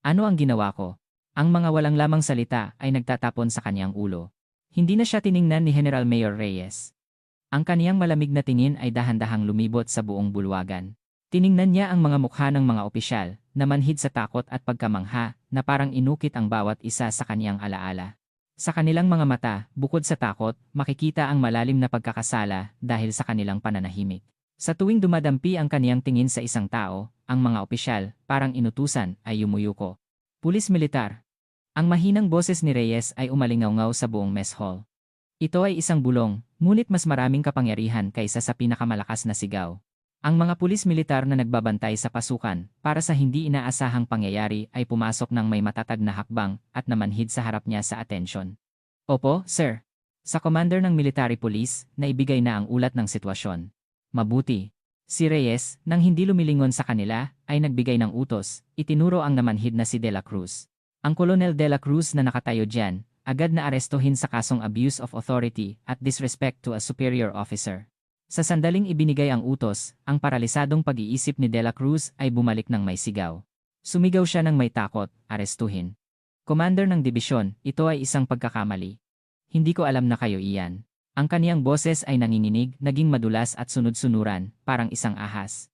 Ano ang ginawa ko? Ang mga walang lamang salita ay nagtatapon sa kaniyang ulo. Hindi na siya tiningnan ni General Mayor Reyes. Ang kaniyang malamig na tingin ay dahan-dahang lumibot sa buong bulwagan. Tiningnan niya ang mga mukha ng mga opisyal, na manhid sa takot at pagkamangha, na parang inukit ang bawat isa sa kaniyang alaala. Sa kanilang mga mata, bukod sa takot, makikita ang malalim na pagkakasala dahil sa kanilang pananahimik. Sa tuwing dumadampi ang kaniyang tingin sa isang tao, ang mga opisyal, parang inutusan, ay yumuyuko. Pulis militar. Ang mahinang boses ni Reyes ay umalingaw-ngaw sa buong mess hall. Ito ay isang bulong, ngunit mas maraming kapangyarihan kaysa sa pinakamalakas na sigaw. Ang mga pulis militar na nagbabantay sa pasukan para sa hindi inaasahang pangyayari ay pumasok ng may matatag na hakbang at namanhid sa harap niya sa atensyon. Opo, sir. Sa commander ng military police, naibigay na ang ulat ng sitwasyon. Mabuti. Si Reyes, nang hindi lumilingon sa kanila, ay nagbigay ng utos, itinuro ang namanhid na si De La Cruz. Ang Colonel De La Cruz na nakatayo diyan, agad na arestuhin sa kasong abuse of authority at disrespect to a superior officer. Sa sandaling ibinigay ang utos, ang paralisadong pag-iisip ni De La Cruz ay bumalik ng may sigaw. Sumigaw siya ng may takot, arestuhin. Commander ng dibisyon, ito ay isang pagkakamali. Hindi ko alam na kayo iyan. Ang kaniyang boses ay nanginginig, naging madulas at sunod-sunuran, parang isang ahas.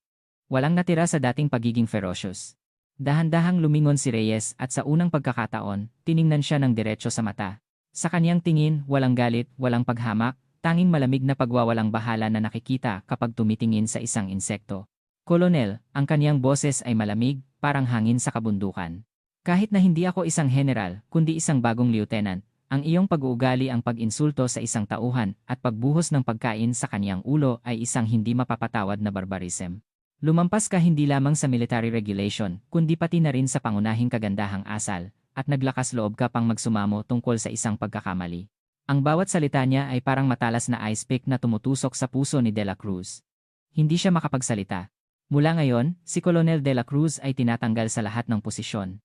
Walang natira sa dating pagiging ferocious. Dahan-dahang lumingon si Reyes at sa unang pagkakataon, tiningnan siya ng diretso sa mata. Sa kaniyang tingin, walang galit, walang paghamak, tanging malamig na pagwawalang bahala na nakikita kapag tumitingin sa isang insekto. Kolonel, ang kaniyang boses ay malamig, parang hangin sa kabundukan. Kahit na hindi ako isang general, kundi isang bagong lieutenant, ang iyong pag-uugali ang pag-insulto sa isang tauhan at pagbuhos ng pagkain sa kaniyang ulo ay isang hindi mapapatawad na barbarism. Lumampas ka hindi lamang sa military regulation, kundi pati na rin sa pangunahing kagandahang asal, at naglakas loob ka pang magsumamo tungkol sa isang pagkakamali. Ang bawat salita niya ay parang matalas na ice pick na tumutusok sa puso ni De La Cruz. Hindi siya makapagsalita. Mula ngayon, si Colonel De La Cruz ay tinatanggal sa lahat ng posisyon.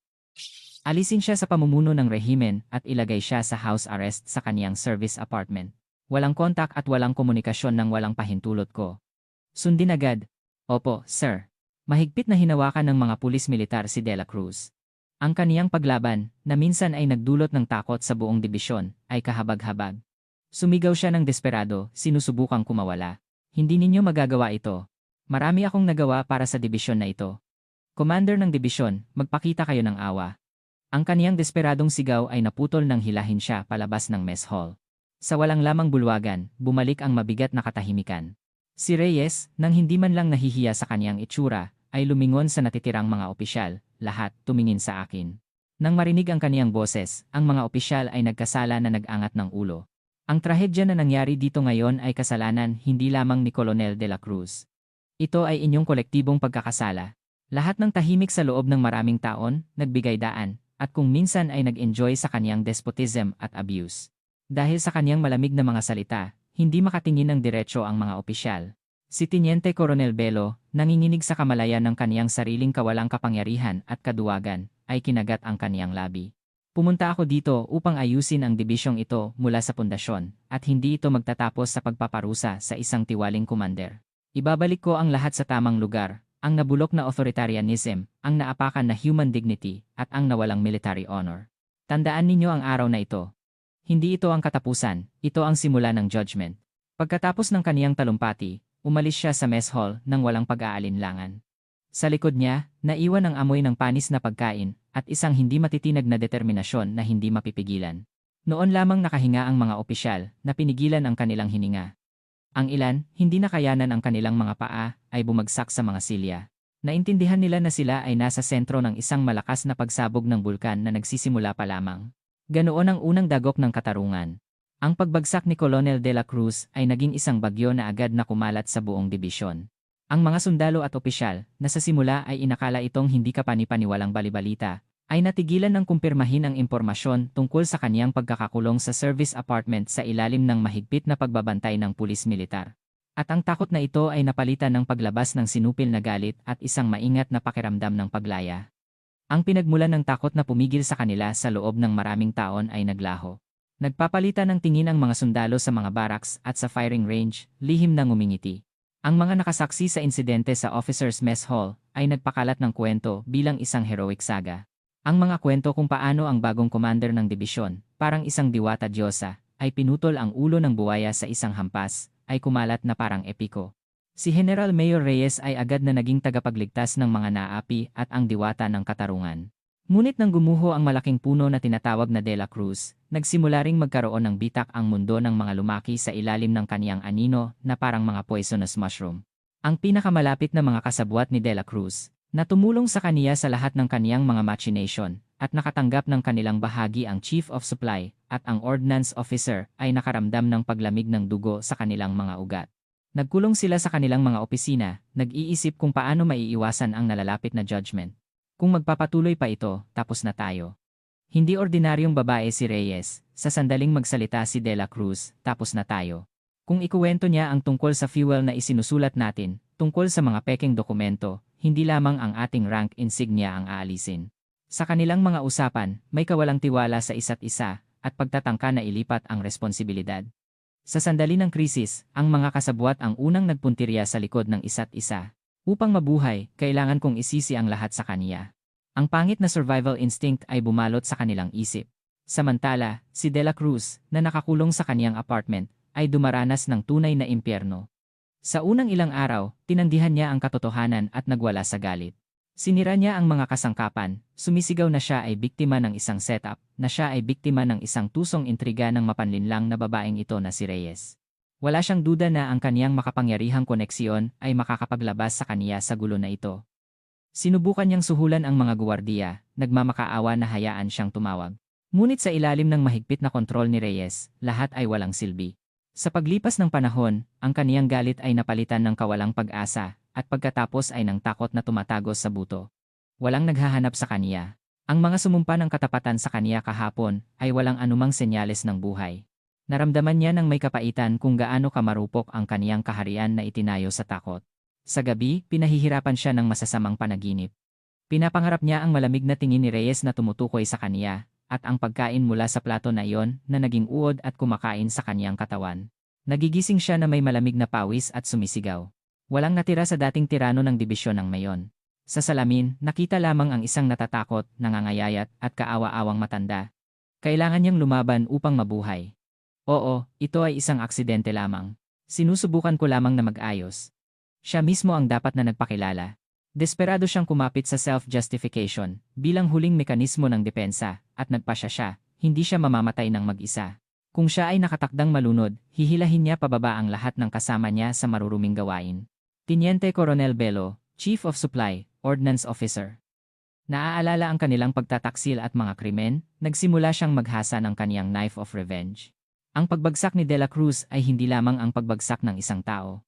Alisin siya sa pamumuno ng rehimen at ilagay siya sa house arrest sa kaniyang service apartment. Walang kontak at walang komunikasyon ng walang pahintulot ko. Sundin agad. Opo, sir. Mahigpit na hinawakan ng mga pulis militar si De La Cruz. Ang kaniyang paglaban, na minsan ay nagdulot ng takot sa buong dibisyon, ay kahabag-habag. Sumigaw siya ng desperado, sinusubukang kumawala. Hindi ninyo magagawa ito. Marami akong nagawa para sa dibisyon na ito. Commander ng dibisyon, magpakita kayo ng awa. Ang kaniyang desperadong sigaw ay naputol nang hilahin siya palabas ng mess hall. Sa walang lamang bulwagan, bumalik ang mabigat na katahimikan. Si Reyes, nang hindi man lang nahihiya sa kaniyang itsura, ay lumingon sa natitirang mga opisyal, lahat tumingin sa akin. Nang marinig ang kaniyang boses, ang mga opisyal ay nagkasala na nag-angat ng ulo. Ang trahedya na nangyari dito ngayon ay kasalanan hindi lamang ni Colonel De La Cruz. Ito ay inyong kolektibong pagkakasala. Lahat ng tahimik sa loob ng maraming taon, nagbigay daan, at kung minsan ay nag-enjoy sa kaniyang despotism at abuse. Dahil sa kaniyang malamig na mga salita, hindi makatingin ng diretsyo ang mga opisyal. Si Teniente Coronel Belo, nanginginig sa kamalayan ng kaniyang sariling kawalang kapangyarihan at kaduwagan, ay kinagat ang kaniyang labi. Pumunta ako dito upang ayusin ang dibisyong ito mula sa pundasyon, at hindi ito magtatapos sa pagpaparusa sa isang tiwaling commander. Ibabalik ko ang lahat sa tamang lugar, ang nabulok na authoritarianism, ang naapakan na human dignity, at ang nawalang military honor. Tandaan ninyo ang araw na ito. Hindi ito ang katapusan, ito ang simula ng judgment. Pagkatapos ng kaniyang talumpati, umalis siya sa mess hall nang walang pag-aalinlangan. Sa likod niya, naiwan ang amoy ng panis na pagkain at isang hindi matitinag na determinasyon na hindi mapipigilan. Noon lamang nakahinga ang mga opisyal na pinigilan ang kanilang hininga. Ang ilan, hindi nakayanan ang kanilang mga paa, ay bumagsak sa mga silya. Naintindihan nila na sila ay nasa sentro ng isang malakas na pagsabog ng bulkan na nagsisimula pa lamang. Ganoon ang unang dagok ng katarungan. Ang pagbagsak ni Colonel De La Cruz ay naging isang bagyo na agad na kumalat sa buong dibisyon. Ang mga sundalo at opisyal, na sa simula ay inakala itong hindi kapani-paniwalang balibalita, ay natigilan ng kumpirmahin ang impormasyon tungkol sa kaniyang pagkakakulong sa service apartment sa ilalim ng mahigpit na pagbabantay ng pulis militar. At ang takot na ito ay napalitan ng paglabas ng sinupil na galit at isang maingat na pakiramdam ng paglaya. Ang pinagmulan ng takot na pumigil sa kanila sa loob ng maraming taon ay naglaho. Nagpapalitan ng tingin ang mga sundalo sa mga barracks at sa firing range, lihim na ngumingiti. Ang mga nakasaksi sa insidente sa Officers Mess Hall ay nagpakalat ng kwento bilang isang heroic saga. Ang mga kwento kung paano ang bagong commander ng dibisyon, parang isang diwata diyosa, ay pinutol ang ulo ng buwaya sa isang hampas, ay kumalat na parang epiko. Si General Mayor Reyes ay agad na naging tagapagligtas ng mga naapi at ang diwata ng katarungan. Ngunit nang gumuho ang malaking puno na tinatawag na De La Cruz, nagsimula ring magkaroon ng bitak ang mundo ng mga lumaki sa ilalim ng kaniyang anino na parang mga poisonous mushroom. Ang pinakamalapit na mga kasabwat ni De La Cruz, na tumulong sa kaniya sa lahat ng kaniyang mga machination, at nakatanggap ng kanilang bahagi ang Chief of Supply at ang Ordnance Officer ay nakaramdam ng paglamig ng dugo sa kanilang mga ugat. Nagkulong sila sa kanilang mga opisina, nag-iisip kung paano maiiwasan ang nalalapit na judgment. Kung magpapatuloy pa ito, tapos na tayo. Hindi ordinaryong babae si Reyes, sa sandaling magsalita si De La Cruz, tapos na tayo. Kung ikuwento niya ang tungkol sa fuel na isinusulat natin, tungkol sa mga peking dokumento, hindi lamang ang ating rank insignia ang aalisin. Sa kanilang mga usapan, may kawalang tiwala sa isa't isa, at pagtatangka na ilipat ang responsibilidad. Sa sandali ng krisis, ang mga kasabwat ang unang nagpuntirya sa likod ng isa't isa. Upang mabuhay, kailangan kong isisi ang lahat sa kaniya. Ang pangit na survival instinct ay bumalot sa kanilang isip. Samantala, si De La Cruz, na nakakulong sa kaniyang apartment, ay dumaranas ng tunay na impyerno. Sa unang ilang araw, tinandihan niya ang katotohanan at nagwala sa galit. Sinira niya ang mga kasangkapan, sumisigaw na siya ay biktima ng isang setup, na siya ay biktima ng isang tusong intriga ng mapanlinlang na babaeng ito na si Reyes. Wala siyang duda na ang kaniyang makapangyarihang koneksyon ay makakapaglabas sa kaniya sa gulo na ito. Sinubukan niyang suhulan ang mga guwardiya, nagmamakaawa na hayaan siyang tumawag. Ngunit sa ilalim ng mahigpit na kontrol ni Reyes, lahat ay walang silbi. Sa paglipas ng panahon, ang kaniyang galit ay napalitan ng kawalang pag-asa, at pagkatapos ay ng takot na tumatagos sa buto. Walang naghahanap sa kaniya. Ang mga sumumpa ng katapatan sa kaniya kahapon ay walang anumang senyales ng buhay. Naramdaman niya ng may kapaitan kung gaano kamarupok ang kaniyang kaharian na itinayo sa takot. Sa gabi, pinahihirapan siya ng masasamang panaginip. Pinapangarap niya ang malamig na tingin ni Reyes na tumutukoy sa kaniya, at ang pagkain mula sa plato na iyon na naging uod at kumakain sa kaniyang katawan. Nagigising siya na may malamig na pawis at sumisigaw. Walang natira sa dating tirano ng dibisyon ng mayon. Sa salamin, nakita lamang ang isang natatakot, nangangayayat at kaawa-awang matanda. Kailangan niyang lumaban upang mabuhay. Oo, ito ay isang aksidente lamang. Sinusubukan ko lamang na mag-ayos. Siya mismo ang dapat na nagpakilala. Desperado siyang kumapit sa self-justification bilang huling mekanismo ng depensa at nagpasya siya, hindi siya mamamatay ng mag-isa. Kung siya ay nakatakdang malunod, hihilahin niya pababa ang lahat ng kasama niya sa maruruming gawain. Teniente Coronel Bello, Chief of Supply, Ordnance Officer. Naaalala ang kanilang pagtataksil at mga krimen, nagsimula siyang maghasa ng kaniyang knife of revenge. Ang pagbagsak ni De La Cruz ay hindi lamang ang pagbagsak ng isang tao.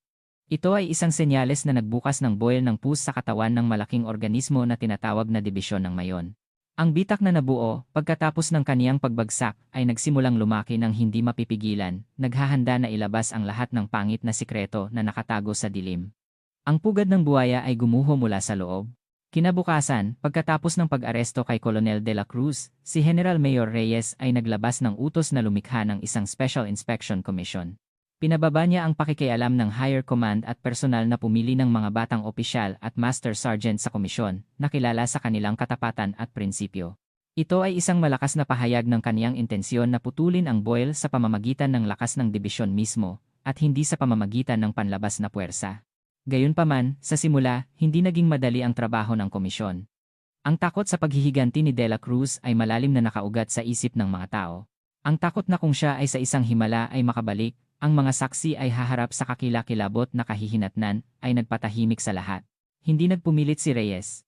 Ito ay isang senyales na nagbukas ng boil ng pus sa katawan ng malaking organismo na tinatawag na dibisyon ng mayon. Ang bitak na nabuo, pagkatapos ng kaniyang pagbagsak, ay nagsimulang lumaki ng hindi mapipigilan, naghahanda na ilabas ang lahat ng pangit na sikreto na nakatago sa dilim. Ang pugad ng buhaya ay gumuho mula sa loob. Kinabukasan, pagkatapos ng pag-aresto kay Colonel De La Cruz, si General Mayor Reyes ay naglabas ng utos na lumikha ng isang Special Inspection Commission. Pinababa niya ang pakikialam ng higher command at personal na pumili ng mga batang opisyal at master sergeant sa komisyon, na kilala sa kanilang katapatan at prinsipyo. Ito ay isang malakas na pahayag ng kaniyang intensyon na putulin ang boil sa pamamagitan ng lakas ng dibisyon mismo, at hindi sa pamamagitan ng panlabas na puwersa. Gayunpaman, sa simula, hindi naging madali ang trabaho ng komisyon. Ang takot sa paghihiganti ni De La Cruz ay malalim na nakaugat sa isip ng mga tao. Ang takot na kung siya ay sa isang himala ay makabalik, ang mga saksi ay haharap sa kakilakilabot na kahihinatnan, ay nagpatahimik sa lahat. Hindi nagpumilit si Reyes.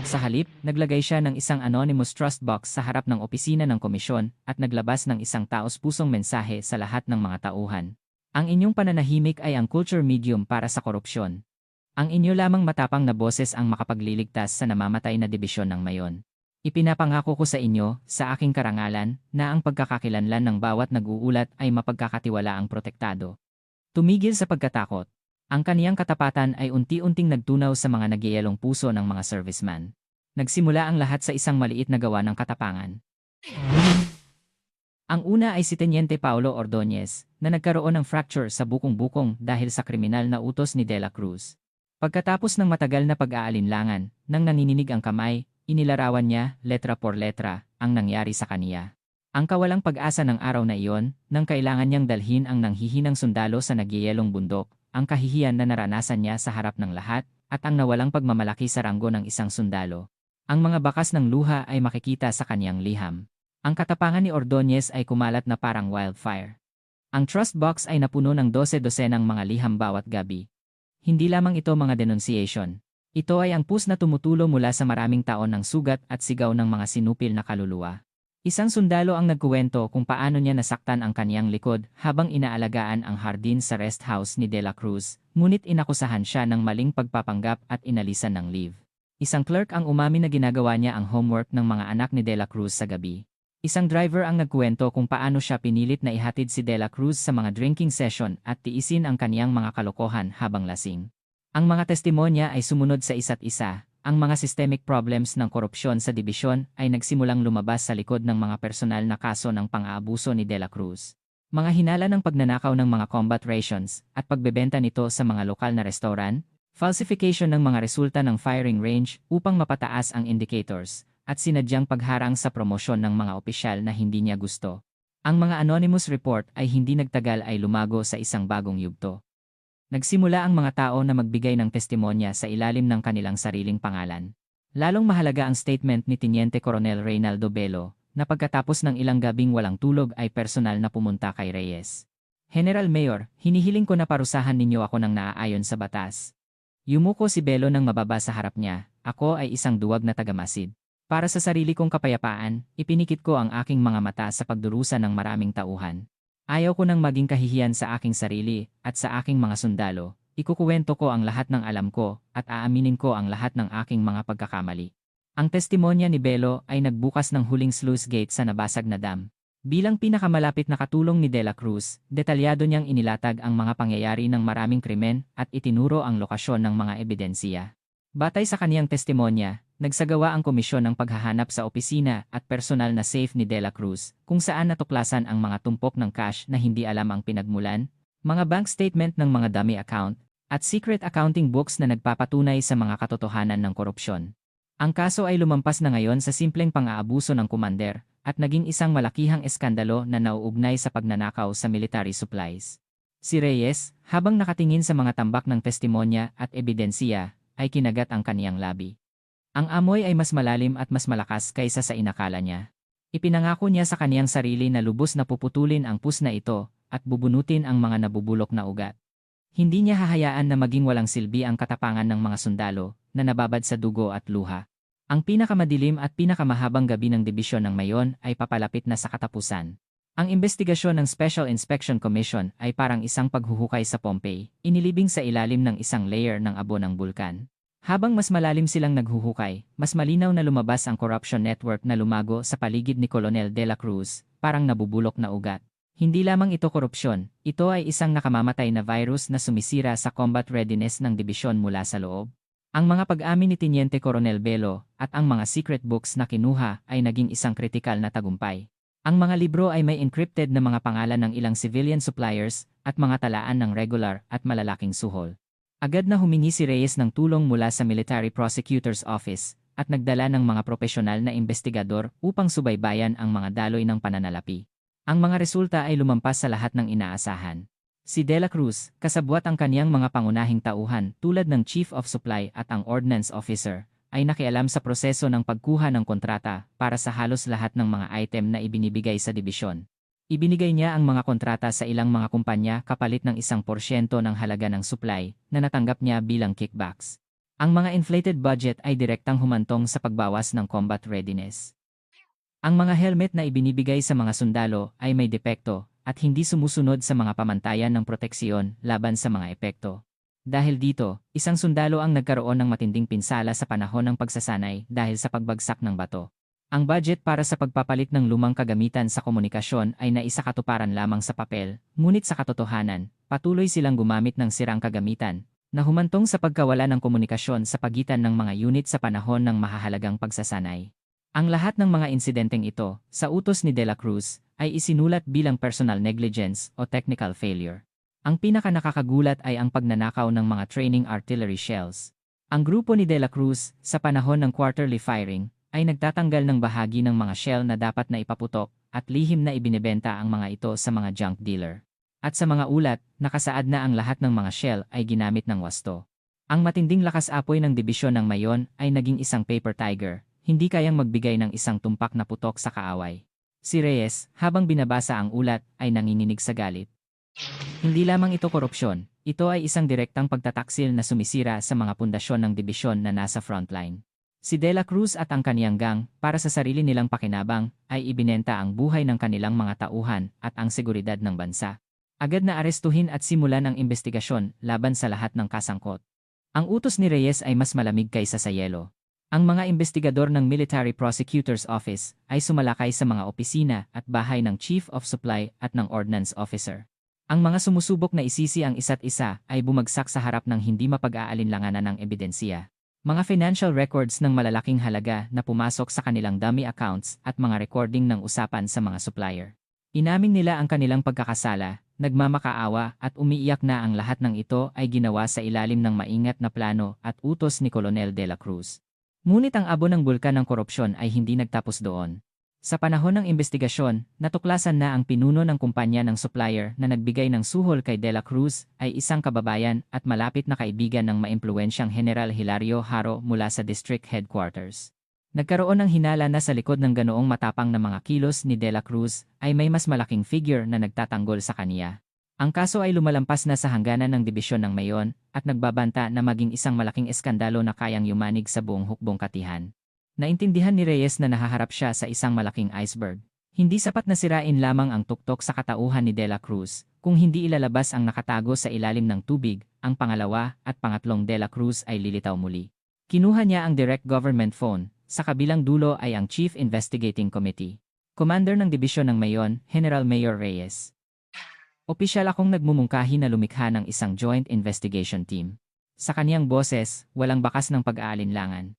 Sa halip, naglagay siya ng isang anonymous trust box sa harap ng opisina ng komisyon at naglabas ng isang taos-pusong mensahe sa lahat ng mga tauhan. Ang inyong pananahimik ay ang culture medium para sa korupsyon. Ang inyo lamang matapang na boses ang makapagliligtas sa namamatay na dibisyon ng mayon. Ipinapangako ko sa inyo, sa aking karangalan, na ang pagkakakilanlan ng bawat nag-uulat ay mapagkakatiwalaang protektado. Tumigil sa pagkatakot. Ang kaniyang katapatan ay unti-unting nagtunaw sa mga nagyayalong puso ng mga serviceman. Nagsimula ang lahat sa isang maliit na gawa ng katapangan. Ang una ay si Teniente Paulo Ordonez, na nagkaroon ng fracture sa bukong-bukong dahil sa kriminal na utos ni De La Cruz. Pagkatapos ng matagal na pag-aalinlangan, nang nanininig ang kamay, inilarawan niya, letra por letra, ang nangyari sa kaniya. Ang kawalang pag-asa ng araw na iyon, nang kailangan niyang dalhin ang nanghihinang sundalo sa nagyayelong bundok, ang kahihiyan na naranasan niya sa harap ng lahat, at ang nawalang pagmamalaki sa ranggo ng isang sundalo. Ang mga bakas ng luha ay makikita sa kaniyang liham. Ang katapangan ni Ordonez ay kumalat na parang wildfire. Ang trust box ay napuno ng 12-dosenang mga liham bawat gabi. Hindi lamang ito mga denunciation. Ito ay ang pus na tumutulo mula sa maraming taon ng sugat at sigaw ng mga sinupil na kaluluwa. Isang sundalo ang nagkuwento kung paano niya nasaktan ang kaniyang likod habang inaalagaan ang hardin sa rest house ni De La Cruz, ngunit inakusahan siya ng maling pagpapanggap at inalisan ng leave. Isang clerk ang umamin na ginagawa niya ang homework ng mga anak ni De La Cruz sa gabi. Isang driver ang nagkuwento kung paano siya pinilit na ihatid si De La Cruz sa mga drinking session at tiisin ang kaniyang mga kalokohan habang lasing. Ang mga testimonya ay sumunod sa isa't isa. Ang mga systemic problems ng korupsyon sa dibisyon ay nagsimulang lumabas sa likod ng mga personal na kaso ng pang-aabuso ni De La Cruz. Mga hinala ng pagnanakaw ng mga combat rations at pagbebenta nito sa mga lokal na restaurant, falsification ng mga resulta ng firing range upang mapataas ang indicators, at sinadyang pagharang sa promosyon ng mga opisyal na hindi niya gusto. Ang mga anonymous report ay hindi nagtagal ay lumago sa isang bagong yugto. Nagsimula ang mga tao na magbigay ng testimonya sa ilalim ng kanilang sariling pangalan. Lalong mahalaga ang statement ni Teniente Coronel Reynaldo Bello, na pagkatapos ng ilang gabing walang tulog ay personal na pumunta kay Reyes. General Mayor, hinihiling ko na parusahan ninyo ako ng naaayon sa batas. Yumuko si Bello nang mababa sa harap niya, ako ay isang duwag na tagamasid. Para sa sarili kong kapayapaan, ipinikit ko ang aking mga mata sa pagdurusa ng maraming tauhan. Ayaw ko nang maging kahihiyan sa aking sarili at sa aking mga sundalo. Ikukuwento ko ang lahat ng alam ko at aaminin ko ang lahat ng aking mga pagkakamali. Ang testimonya ni Bello ay nagbukas ng huling sluice gate sa nabasag na dam. Bilang pinakamalapit na katulong ni De La Cruz, detalyado niyang inilatag ang mga pangyayari ng maraming krimen at itinuro ang lokasyon ng mga ebidensya. Batay sa kaniyang testimonya, nagsagawa ang komisyon ng paghahanap sa opisina at personal na safe ni De La Cruz, kung saan natuklasan ang mga tumpok ng cash na hindi alam ang pinagmulan, mga bank statement ng mga dummy account, at secret accounting books na nagpapatunay sa mga katotohanan ng korupsyon. Ang kaso ay lumampas na ngayon sa simpleng pang-aabuso ng kumander at naging isang malakihang eskandalo na nauugnay sa pagnanakaw sa military supplies. Si Reyes, habang nakatingin sa mga tambak ng testimonya at ebidensiya, ay kinagat ang kaniyang labi. Ang amoy ay mas malalim at mas malakas kaysa sa inakala niya. Ipinangako niya sa kaniyang sarili na lubos na puputulin ang pus na ito at bubunutin ang mga nabubulok na ugat. Hindi niya hahayaan na maging walang silbi ang katapangan ng mga sundalo na nababad sa dugo at luha. Ang pinakamadilim at pinakamahabang gabi ng dibisyon ng Mayon ay papalapit na sa katapusan. Ang investigasyon ng Special Inspection Commission ay parang isang paghuhukay sa Pompeii, inilibing sa ilalim ng isang layer ng abo ng bulkan. Habang mas malalim silang naghuhukay, mas malinaw na lumabas ang corruption network na lumago sa paligid ni Colonel De La Cruz, parang nabubulok na ugat. Hindi lamang ito korupsyon, ito ay isang nakamamatay na virus na sumisira sa combat readiness ng dibisyon mula sa loob. Ang mga pag-amin ni Teniente Coronel Bello at ang mga secret books na kinuha ay naging isang kritikal na tagumpay. Ang mga libro ay may encrypted na mga pangalan ng ilang civilian suppliers at mga talaan ng regular at malalaking suhol. Agad na humingi si Reyes ng tulong mula sa Military Prosecutor's Office at nagdala ng mga profesional na investigador upang subaybayan ang mga daloy ng pananalapi. Ang mga resulta ay lumampas sa lahat ng inaasahan. Si De La Cruz, kasabwat ang kaniyang mga pangunahing tauhan tulad ng Chief of Supply at ang Ordnance Officer, ay nakialam sa proseso ng pagkuha ng kontrata para sa halos lahat ng mga item na ibinibigay sa dibisyon. Ibinigay niya ang mga kontrata sa ilang mga kumpanya kapalit ng 1% ng halaga ng supply na natanggap niya bilang kickbacks. Ang mga inflated budget ay direktang humantong sa pagbawas ng combat readiness. Ang mga helmet na ibinibigay sa mga sundalo ay may depekto at hindi sumusunod sa mga pamantayan ng proteksiyon laban sa mga epekto. Dahil dito, isang sundalo ang nagkaroon ng matinding pinsala sa panahon ng pagsasanay dahil sa pagbagsak ng bato. Ang budget para sa pagpapalit ng lumang kagamitan sa komunikasyon ay naisakatuparan lamang sa papel, ngunit sa katotohanan, patuloy silang gumamit ng sirang kagamitan, na humantong sa pagkawala ng komunikasyon sa pagitan ng mga unit sa panahon ng mahahalagang pagsasanay. Ang lahat ng mga insidenteng ito, sa utos ni De La Cruz, ay isinulat bilang personal negligence o technical failure. Ang pinakanakakagulat ay ang pagnanakaw ng mga training artillery shells. Ang grupo ni De La Cruz, sa panahon ng quarterly firing, ay nagtatanggal ng bahagi ng mga shell na dapat na ipaputok at lihim na ibinebenta ang mga ito sa mga junk dealer. At sa mga ulat, nakasaad na ang lahat ng mga shell ay ginamit ng wasto. Ang matinding lakas-apoy ng dibisyon ng Mayon ay naging isang paper tiger, hindi kayang magbigay ng isang tumpak na putok sa kaaway. Si Reyes, habang binabasa ang ulat, ay nanginginig sa galit. Hindi lamang ito korupsyon, ito ay isang direktang pagtataksil na sumisira sa mga pundasyon ng dibisyon na nasa frontline. Si De La Cruz at ang kaniyang gang, para sa sarili nilang pakinabang, ay ibinenta ang buhay ng kanilang mga tauhan at ang seguridad ng bansa. Agad na arestuhin at simulan ang investigasyon laban sa lahat ng kasangkot. Ang utos ni Reyes ay mas malamig kaysa sa yelo. Ang mga investigador ng Military Prosecutor's Office ay sumalakay sa mga opisina at bahay ng Chief of Supply at ng Ordnance Officer. Ang mga sumusubok na isisi ang isa't isa ay bumagsak sa harap ng hindi mapag-aalinlanganan ng ebidensya. Mga financial records ng malalaking halaga na pumasok sa kanilang dummy accounts at mga recording ng usapan sa mga supplier. Inamin nila ang kanilang pagkakasala, nagmamakaawa at umiiyak na ang lahat ng ito ay ginawa sa ilalim ng maingat na plano at utos ni Colonel De La Cruz. Ngunit ang abo ng bulkan ng korupsyon ay hindi nagtapos doon. Sa panahon ng investigasyon, natuklasan na ang pinuno ng kumpanya ng supplier na nagbigay ng suhol kay De La Cruz ay isang kababayan at malapit na kaibigan ng maimpluwensyang General Hilario Haro mula sa district headquarters. Nagkaroon ng hinala na sa likod ng ganoong matapang na mga kilos ni De La Cruz ay may mas malaking figure na nagtatanggol sa kaniya. Ang kaso ay lumalampas na sa hangganan ng dibisyon ng Mayon at nagbabanta na maging isang malaking eskandalo na kayang yumanig sa buong hukbong katihan. Naintindihan ni Reyes na nahaharap siya sa isang malaking iceberg. Hindi sapat na sirain lamang ang tuktok sa katauhan ni De La Cruz, kung hindi ilalabas ang nakatago sa ilalim ng tubig, ang pangalawa at pangatlong De La Cruz ay lilitaw muli. Kinuha niya ang direct government phone, sa kabilang dulo ay ang Chief Investigating Committee. Commander ng Dibisyon ng Mayon, General Mayor Reyes. Opisyal akong nagmumungkahi na lumikha ng isang joint investigation team. Sa kaniyang boses, walang bakas ng pag-aalinlangan.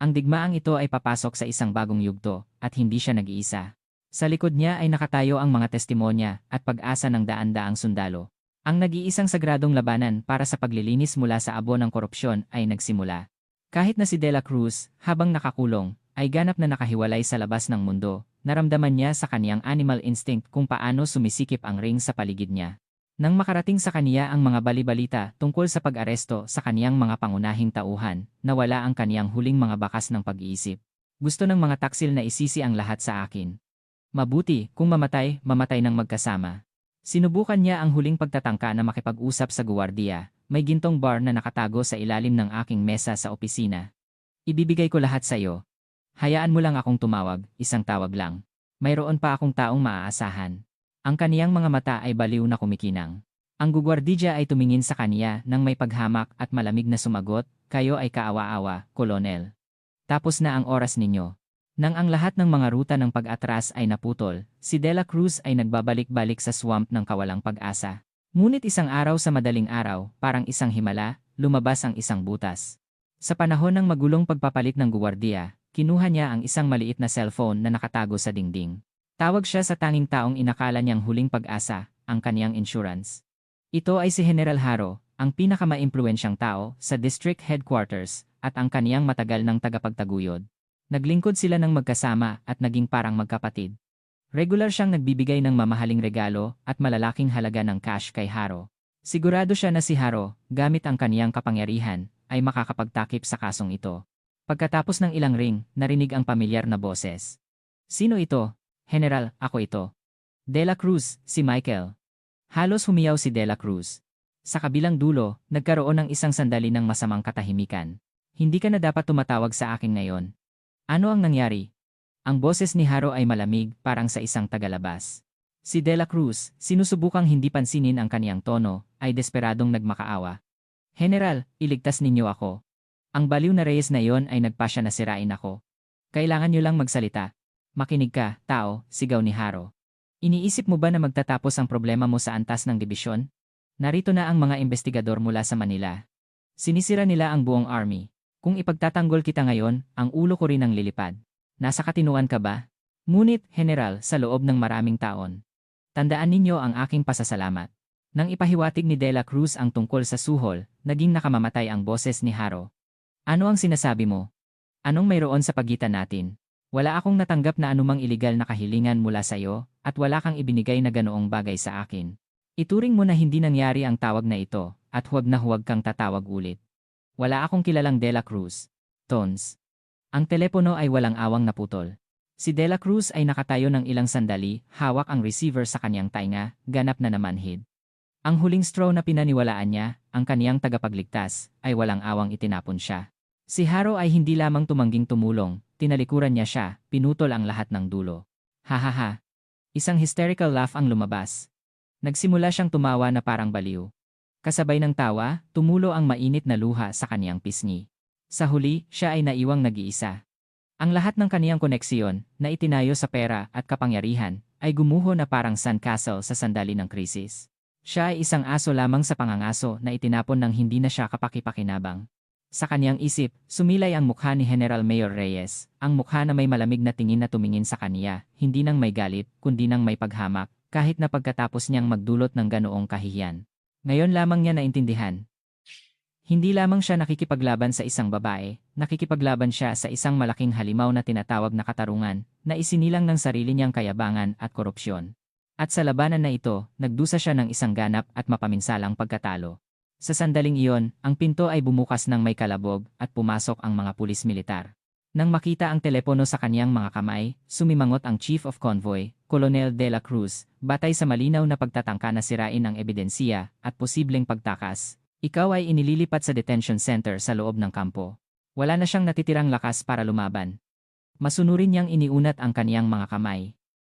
Ang digmaang ito ay papasok sa isang bagong yugto, at hindi siya nag-iisa. Sa likod niya ay nakatayo ang mga testimonya at pag-asa ng daan-daang sundalo. Ang nag-iisang sagradong labanan para sa paglilinis mula sa abo ng korupsyon ay nagsimula. Kahit na si De La Cruz, habang nakakulong, ay ganap na nakahiwalay sa labas ng mundo, naramdaman niya sa kaniyang animal instinct kung paano sumisikip ang ring sa paligid niya. Nang makarating sa kaniya ang mga balibalita tungkol sa pag-aresto sa kaniyang mga pangunahing tauhan, nawala ang kaniyang huling mga bakas ng pag-iisip. Gusto ng mga taksil na isisi ang lahat sa akin. Mabuti, kung mamatay, mamatay ng magkasama. Sinubukan niya ang huling pagtatangka na makipag-usap sa guwardiya. May gintong bar na nakatago sa ilalim ng aking mesa sa opisina. Ibibigay ko lahat sa iyo. Hayaan mo lang akong tumawag, isang tawag lang. Mayroon pa akong taong maaasahan. Ang kaniyang mga mata ay baliw na kumikinang. Ang guwardiya ay tumingin sa kaniya nang may paghamak at malamig na sumagot, "Kayo ay kaawa-awa, Kolonel. Tapos na ang oras ninyo." Nang ang lahat ng mga ruta ng pag-atras ay naputol, si De La Cruz ay nagbabalik-balik sa swamp ng kawalang pag-asa. Ngunit isang araw sa madaling araw, parang isang himala, lumabas ang isang butas. Sa panahon ng magulong pagpapalit ng guwardiya, kinuha niya ang isang maliit na cellphone na nakatago sa dingding. Tawag siya sa tanging taong inakala niyang huling pag-asa, ang kaniyang insurance. Ito ay si General Haro, ang pinakamaimpluwensyang tao sa district headquarters at ang kaniyang matagal ng tagapagtaguyod. Naglingkod sila ng magkasama at naging parang magkapatid. Regular siyang nagbibigay ng mamahaling regalo at malalaking halaga ng cash kay Haro. Sigurado siya na si Haro, gamit ang kaniyang kapangyarihan, ay makakapagtakip sa kasong ito. Pagkatapos ng ilang ring, narinig ang pamilyar na boses. "Sino ito?" "General, ako ito." "De La Cruz, si Michael." Halos humiyaw si De La Cruz. Sa kabilang dulo, nagkaroon ng isang sandali ng masamang katahimikan. "Hindi ka na dapat tumatawag sa akin ngayon." "Ano ang nangyari?" Ang boses ni Haro ay malamig, parang sa isang tagalabas. Si De La Cruz, sinusubukang hindi pansinin ang kaniyang tono, ay desperadong nagmakaawa. "General, iligtas ninyo ako. Ang baliw na Reyes na iyon ay nagpasya na sirain ako. Kailangan niyo lang magsalita." "Makinig ka, tao," sigaw ni Haro. "Iniisip mo ba na magtatapos ang problema mo sa antas ng dibisyon? Narito na ang mga investigador mula sa Manila. Sinisira nila ang buong army. Kung ipagtatanggol kita ngayon, ang ulo ko rin ang lilipad. Nasa katinuan ka ba?" Ngunit, General, sa loob ng maraming taon. Tandaan ninyo ang aking pasasalamat. Nang ipahiwatig ni De La Cruz ang tungkol sa suhol, naging nakamamatay ang boses ni Haro. "Ano ang sinasabi mo? Anong mayroon sa pagitan natin? Wala akong natanggap na anumang iligal na kahilingan mula sa iyo, at wala kang ibinigay na ganoong bagay sa akin. Ituring mo na hindi nangyari ang tawag na ito, at huwag kang tatawag ulit. Wala akong kilalang De La Cruz." Tones. Ang telepono ay walang awang naputol. Si De La Cruz ay nakatayo ng ilang sandali, hawak ang receiver sa kanyang tainga, ganap na namanhid. Ang huling straw na pinaniwalaan niya, ang kaniyang tagapagligtas, ay walang awang itinapon siya. Si Haro ay hindi lamang tumangging tumulong, tinalikuran niya siya, pinutol ang lahat ng dulo. "Hahaha." Isang hysterical laugh ang lumabas. Nagsimula siyang tumawa na parang baliw. Kasabay ng tawa, tumulo ang mainit na luha sa kaniyang pisngi. Sa huli, siya ay naiwang nag-iisa. Ang lahat ng kaniyang koneksiyon, na itinayo sa pera at kapangyarihan, ay gumuho na parang sandcastle sa sandali ng krisis. Siya ay isang aso lamang sa pangangaso na itinapon ng hindi na siya kapakipakinabang. Sa kaniyang isip, sumilay ang mukha ni General Mayor Reyes, ang mukha na may malamig na tingin na tumingin sa kaniya, hindi nang may galit, kundi nang may paghamak, kahit na pagkatapos niyang magdulot ng ganoong kahihiyan. Ngayon lamang niya naintindihan. Hindi lamang siya nakikipaglaban sa isang babae, nakikipaglaban siya sa isang malaking halimaw na tinatawag na katarungan, na isinilang ng sarili niyang kayabangan at korupsyon. At sa labanan na ito, nagdusa siya ng isang ganap at mapaminsalang pagkatalo. Sa sandaling iyon, ang pinto ay bumukas ng may kalabog at pumasok ang mga pulis militar. Nang makita ang telepono sa kaniyang mga kamay, sumimangot ang Chief of Convoy, Colonel De La Cruz, batay sa malinaw na pagtatangka na sirain ang ebidensiya at posibleng pagtakas. "Ikaw ay inililipat sa detention center sa loob ng kampo." Wala na siyang natitirang lakas para lumaban. Masunurin niyang iniunat ang kaniyang mga kamay.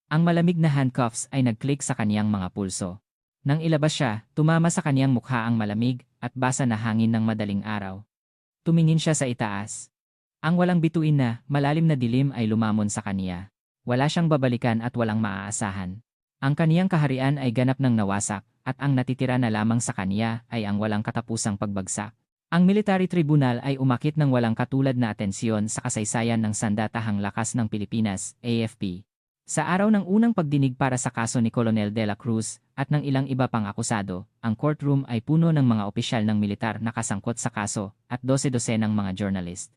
Ang malamig na handcuffs ay nag-click sa kaniyang mga pulso. Nang ilabas siya, tumama sa kaniyang mukha ang malamig at basa na hangin ng madaling araw. Tumingin siya sa itaas. Ang walang bituin na, malalim na dilim ay lumamon sa kaniya. Wala siyang babalikan at walang maaasahan. Ang kaniyang kaharian ay ganap ng nawasak, at ang natitira na lamang sa kaniya ay ang walang katapusang pagbagsak. Ang military tribunal ay umakit ng walang katulad na atensyon sa kasaysayan ng sandatahang lakas ng Pilipinas, AFP. Sa araw ng unang pagdinig para sa kaso ni Colonel De La Cruz at ng ilang iba pang akusado, ang courtroom ay puno ng mga opisyal ng militar na kasangkot sa kaso at 12-dosenang mga journalist.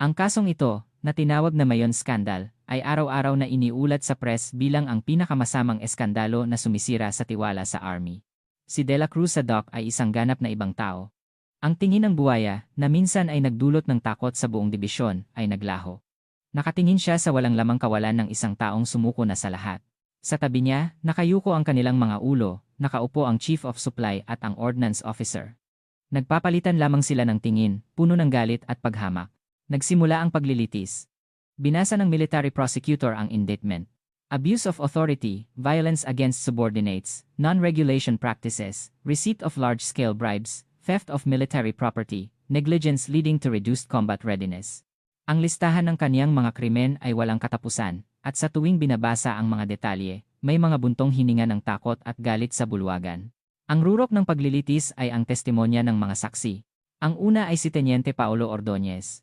Ang kasong ito, na tinawag na Mayon Scandal, ay araw-araw na iniulat sa press bilang ang pinakamasamang eskandalo na sumisira sa tiwala sa Army. Si De La Cruz sa dock ay isang ganap na ibang tao. Ang tingin ng buwaya, na minsan ay nagdulot ng takot sa buong dibisyon, ay naglaho. Nakatingin siya sa walang lamang kawalan ng isang taong sumuko na sa lahat. Sa tabi niya, nakayuko ang kanilang mga ulo, nakaupo ang Chief of Supply at ang Ordnance Officer. Nagpapalitan lamang sila ng tingin, puno ng galit at paghamak. Nagsimula ang paglilitis. Binasa ng military prosecutor ang indictment. Abuse of authority, violence against subordinates, non-regulation practices, receipt of large-scale bribes, theft of military property, negligence leading to reduced combat readiness. Ang listahan ng kaniyang mga krimen ay walang katapusan, at sa tuwing binabasa ang mga detalye, may mga buntong hininga ng takot at galit sa bulwagan. Ang rurok ng paglilitis ay ang testimonya ng mga saksi. Ang una ay si Teniente Paulo Ordonez.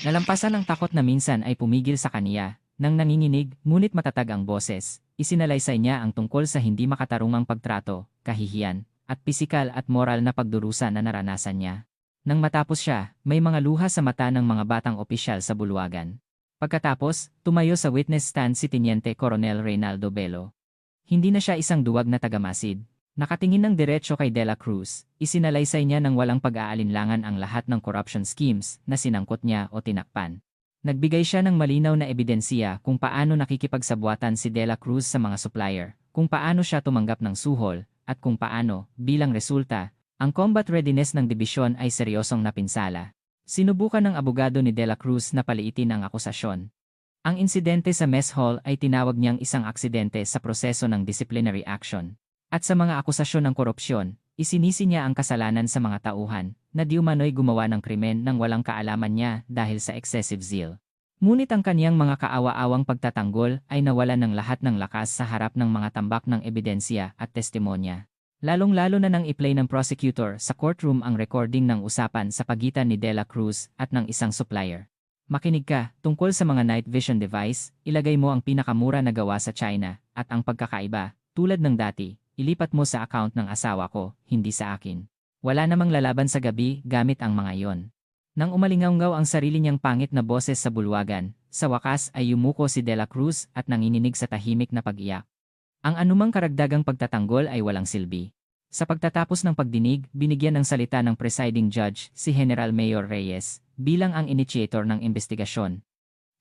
Nalampasan ng takot na minsan ay pumigil sa kaniya, nang nanginginig, ngunit matatag ang boses, isinalaysay niya ang tungkol sa hindi makatarungang pagtrato, kahihiyan, at pisikal at moral na pagdurusa na naranasan niya. Nang matapos siya, may mga luha sa mata ng mga batang opisyal sa bulwagan. Pagkatapos, tumayo sa witness stand si Teniente Coronel Reynaldo Bello. Hindi na siya isang duwag na tagamasid. Nakatingin ng diretso kay De La Cruz, isinalaysay niya ng walang pag-aalinlangan ang lahat ng corruption schemes na sinangkot niya o tinakpan. Nagbigay siya ng malinaw na ebidensya kung paano nakikipagsabwatan si De La Cruz sa mga supplier, kung paano siya tumanggap ng suhol, at kung paano, bilang resulta, ang combat readiness ng dibisyon ay seryosong napinsala. Sinubukan ng abogado ni De La Cruz na paliitin ang akusasyon. Ang insidente sa mess hall ay tinawag niyang isang aksidente sa proseso ng disciplinary action. At sa mga akusasyon ng korupsyon, isinisi niya ang kasalanan sa mga tauhan na di umano'y gumawa ng krimen nang walang kaalaman niya dahil sa excessive zeal. Ngunit ang kaniyang mga kaawa-awang pagtatanggol ay nawalan ng lahat ng lakas sa harap ng mga tambak ng ebidensya at testimonya. Lalong-lalo na nang i-play ng prosecutor sa courtroom ang recording ng usapan sa pagitan ni De La Cruz at ng isang supplier. Makinig ka, tungkol sa mga night vision device, ilagay mo ang pinakamura na gawa sa China, at ang pagkakaiba, tulad ng dati, ilipat mo sa account ng asawa ko, hindi sa akin. Wala namang lalaban sa gabi gamit ang mga yon. Nang umalingaw-ngaw ang sarili niyang pangit na boses sa bulwagan, sa wakas ay yumuko si De La Cruz at nanginginig sa tahimik na pag-iyak. Ang anumang karagdagang pagtatanggol ay walang silbi. Sa pagtatapos ng pagdinig, binigyan ng salita ng presiding judge, si General Mayor Reyes, bilang ang initiator ng investigasyon.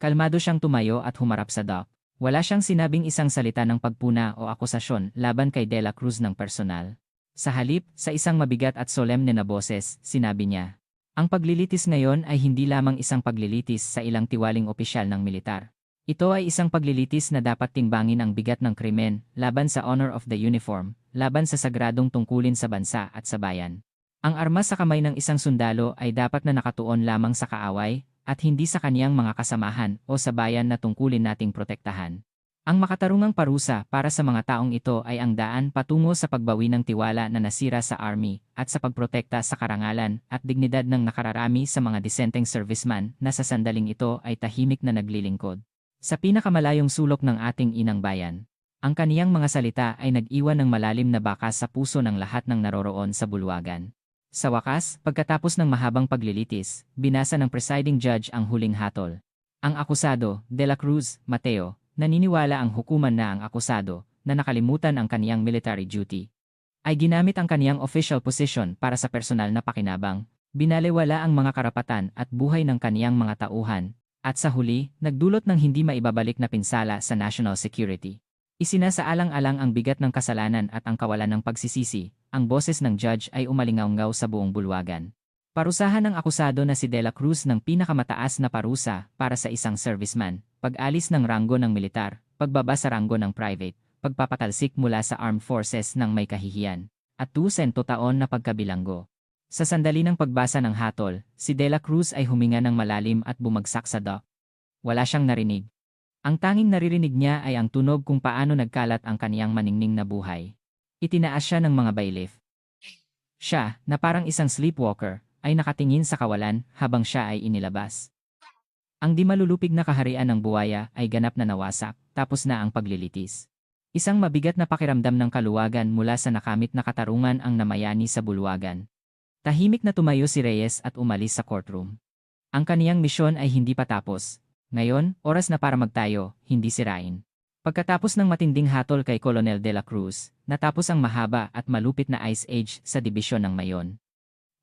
Kalmado siyang tumayo at humarap sa dock. Wala siyang sinabing isang salita ng pagpuna o akusasyon laban kay De La Cruz ng personal. Sa halip, sa isang mabigat at solemne na boses, sinabi niya, ang paglilitis ngayon ay hindi lamang isang paglilitis sa ilang tiwaling opisyal ng militar. Ito ay isang paglilitis na dapat timbangin ang bigat ng krimen, laban sa honor of the uniform, laban sa sagradong tungkulin sa bansa at sa bayan. Ang armas sa kamay ng isang sundalo ay dapat na nakatuon lamang sa kaaway, at hindi sa kaniyang mga kasamahan o sa bayan na tungkulin nating protektahan. Ang makatarungang parusa para sa mga taong ito ay ang daan patungo sa pagbawi ng tiwala na nasira sa Army at sa pagprotekta sa karangalan at dignidad ng nakararami sa mga disenteng serviceman na sa sandaling ito ay tahimik na naglilingkod. Sa pinakamalayong sulok ng ating inang bayan, ang kaniyang mga salita ay nag-iwan ng malalim na bakas sa puso ng lahat ng naroroon sa bulwagan. Sa wakas, pagkatapos ng mahabang paglilitis, binasa ng presiding judge ang huling hatol. Ang akusado, De La Cruz, Mateo, naniniwala ang hukuman na ang akusado, na nakalimutan ang kaniyang military duty, ay ginamit ang kaniyang official position para sa personal na pakinabang, binalewala ang mga karapatan at buhay ng kaniyang mga tauhan, at sa huli, nagdulot ng hindi maibabalik na pinsala sa national security. Isinasaalang-alang ang bigat ng kasalanan at ang kawalan ng pagsisisi, ang boses ng judge ay umalingaw-ngaw sa buong bulwagan. Parusahan ng akusado na si De La Cruz ng pinakamataas na parusa para sa isang serviceman, pag-alis ng ranggo ng militar, pagbaba sa ranggo ng private, pagpapatalsik mula sa armed forces ng may kahihiyan, at 200 taon na pagkabilanggo. Sa sandali ng pagbasa ng hatol, si De La Cruz ay huminga ng malalim at bumagsak sa dock. Wala siyang narinig. Ang tanging naririnig niya ay ang tunog kung paano nagkalat ang kaniyang maningning na buhay. Itinaas siya ng mga bailiff. Siya, na parang isang sleepwalker, ay nakatingin sa kawalan habang siya ay inilabas. Ang di malulupig na kaharian ng buwaya ay ganap na nawasak, tapos na ang paglilitis. Isang mabigat na pakiramdam ng kaluwagan mula sa nakamit na katarungan ang namayani sa bulwagan. Tahimik na tumayo si Reyes at umalis sa courtroom. Ang kaniyang misyon ay hindi pa tapos. Ngayon, oras na para magtayo, hindi sirain. Pagkatapos ng matinding hatol kay Colonel De La Cruz, natapos ang mahaba at malupit na Ice Age sa dibisyon ng Mayon.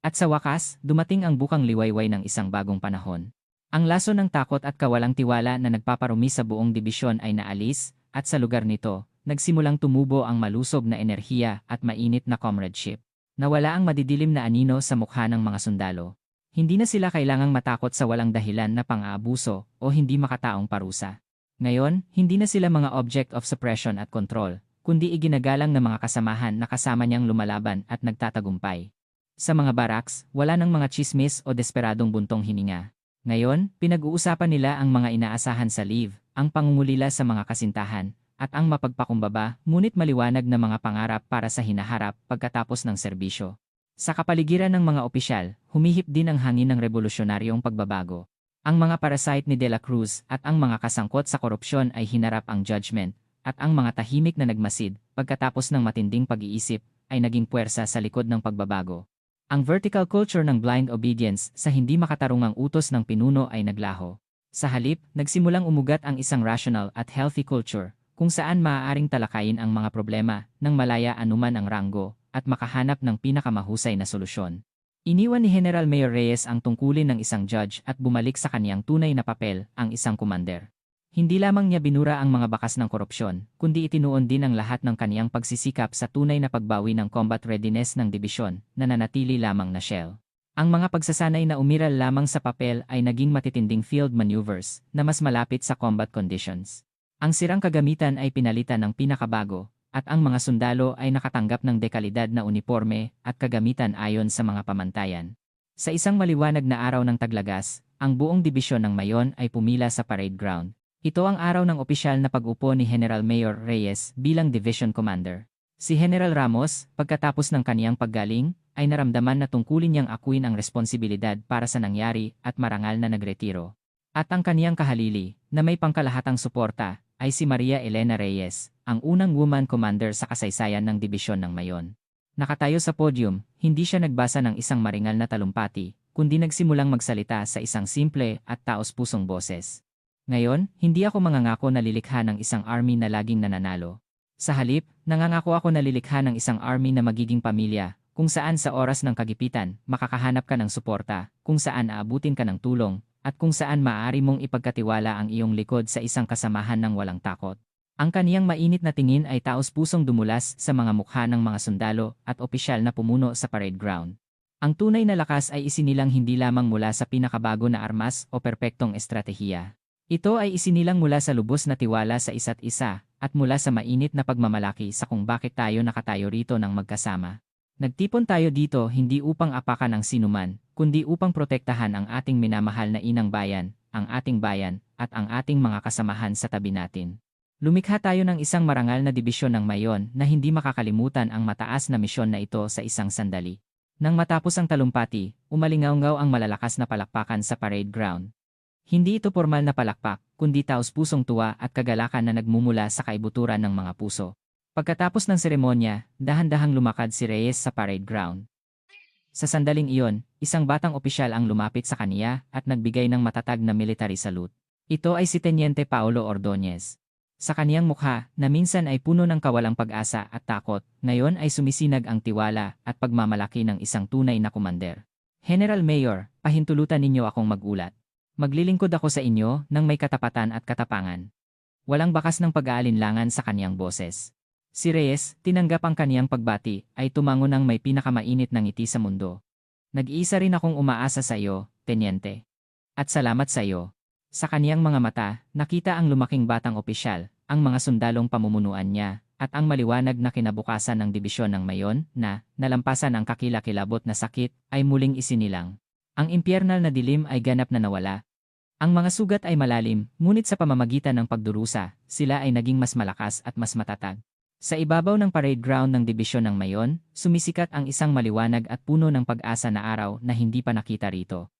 At sa wakas, dumating ang bukang liwayway ng isang bagong panahon. Ang laso ng takot at kawalang tiwala na nagpaparumi sa buong dibisyon ay naalis, at sa lugar nito, nagsimulang tumubo ang malusog na enerhiya at mainit na comradeship. Nawala ang madidilim na anino sa mukha ng mga sundalo. Hindi na sila kailangang matakot sa walang dahilan na pang-aabuso o hindi makataong parusa. Ngayon, hindi na sila mga object of suppression at control, kundi iginagalang ng mga kasamahan na kasama niyang lumalaban at nagtatagumpay. Sa mga barracks, wala ng mga chismis o desperadong buntong hininga. Ngayon, pinag-uusapan nila ang mga inaasahan sa leave, ang pangungulila sa mga kasintahan, at ang mapagpakumbaba ngunit maliwanag na mga pangarap para sa hinaharap pagkatapos ng serbisyo. Sa kapaligiran ng mga opisyal, humihip din ang hangin ng revolusyonaryong pagbabago. Ang mga parasite ni De La Cruz at ang mga kasangkot sa korupsyon ay hinarap ang judgment, at ang mga tahimik na nagmasid pagkatapos ng matinding pag-iisip ay naging puwersa sa likod ng pagbabago. Ang vertical culture ng blind obedience sa hindi makatarungang utos ng pinuno ay naglaho. Sa halip, nagsimulang umugat ang isang rational at healthy culture, kung saan maaaring talakayin ang mga problema ng malaya anuman ang ranggo at makahanap ng pinakamahusay na solusyon. Iniwan ni General Mayor Reyes ang tungkulin ng isang judge at bumalik sa kaniyang tunay na papel, ang isang commander. Hindi lamang niya binura ang mga bakas ng korupsyon, kundi itinuon din ang lahat ng kaniyang pagsisikap sa tunay na pagbawi ng combat readiness ng dibisyon na nanatili lamang na shell. Ang mga pagsasanay na umiral lamang sa papel ay naging matitinding field maneuvers na mas malapit sa combat conditions. Ang sirang kagamitan ay pinalitan ng pinakabago, at ang mga sundalo ay nakatanggap ng dekalidad na uniforme at kagamitan ayon sa mga pamantayan. Sa isang maliwanag na araw ng taglagas, ang buong dibisyon ng Mayon ay pumila sa parade ground. Ito ang araw ng opisyal na pag-upo ni General Mayor Reyes bilang Division Commander. Si General Ramos, pagkatapos ng kaniyang paggaling, ay naramdaman na tungkulin niyang akuin ang responsibilidad para sa nangyari at marangal na nagretiro. At ang kaniyang kahalili, na may pangkalahatang suporta, ay si Maria Elena Reyes, ang unang woman commander sa kasaysayan ng Dibisyon ng Mayon. Nakatayo sa podium, hindi siya nagbasa ng isang maringal na talumpati, kundi nagsimulang magsalita sa isang simple at taos-pusong boses. Ngayon, hindi ako mangangako na lilikha ng isang army na laging nananalo. Sa halip, nangangako ako na lilikha ng isang army na magiging pamilya, kung saan sa oras ng kagipitan, makakahanap ka ng suporta, kung saan aabutin ka ng tulong, at kung saan maaari mong ipagkatiwala ang iyong likod sa isang kasamahan ng walang takot. Ang kaniyang mainit na tingin ay taos-pusong dumulas sa mga mukha ng mga sundalo at opisyal na pumuno sa parade ground. Ang tunay na lakas ay isinilang hindi lamang mula sa pinakabago na armas o perpektong estratehiya. Ito ay isinilang mula sa lubos na tiwala sa isa't isa at mula sa mainit na pagmamalaki sa kung bakit tayo nakatayo rito ng magkasama. Nagtipon tayo dito hindi upang apakan ang sinuman, kundi upang protektahan ang ating minamahal na inang bayan, ang ating bayan, at ang ating mga kasamahan sa tabi natin. Lumikha tayo ng isang marangal na dibisyon ng Mayon na hindi makakalimutan ang mataas na misyon na ito sa isang sandali. Nang matapos ang talumpati, umalingaw-ngaw ang malalakas na palakpakan sa parade ground. Hindi ito formal na palakpak, kundi taos-pusong tuwa at kagalakan na nagmumula sa kaibuturan ng mga puso. Pagkatapos ng seremonya, dahan-dahang lumakad si Reyes sa parade ground. Sa sandaling iyon, isang batang opisyal ang lumapit sa kaniya at nagbigay ng matatag na military salute. Ito ay si Teniente Paulo Ordonez. Sa kaniyang mukha, na minsan ay puno ng kawalang pag-asa at takot, ngayon ay sumisinag ang tiwala at pagmamalaki ng isang tunay na komander. General Mayor, pahintulutan ninyo akong magulat. Maglilingkod ako sa inyo nang may katapatan at katapangan. Walang bakas ng pag-aalinlangan sa kaniyang boses. Si Reyes, tinanggap ang kaniyang pagbati, ay tumango ng may pinakamainit na ngiti sa mundo. Nag-iisa rin akong umaasa sa iyo, Teniente. At salamat sa iyo. Sa kaniyang mga mata, nakita ang lumaking batang opisyal, ang mga sundalong pamumunuan niya, at ang maliwanag na kinabukasan ng dibisyon ng Mayon na, nalampasan ang kakilakilabot na sakit, ay muling isinilang. Ang impyernal na dilim ay ganap na nawala. Ang mga sugat ay malalim, ngunit sa pamamagitan ng pagdurusa, sila ay naging mas malakas at mas matatag. Sa ibabaw ng parade ground ng dibisyon ng Mayon, sumisikat ang isang maliwanag at puno ng pag-asa na araw na hindi pa nakita rito.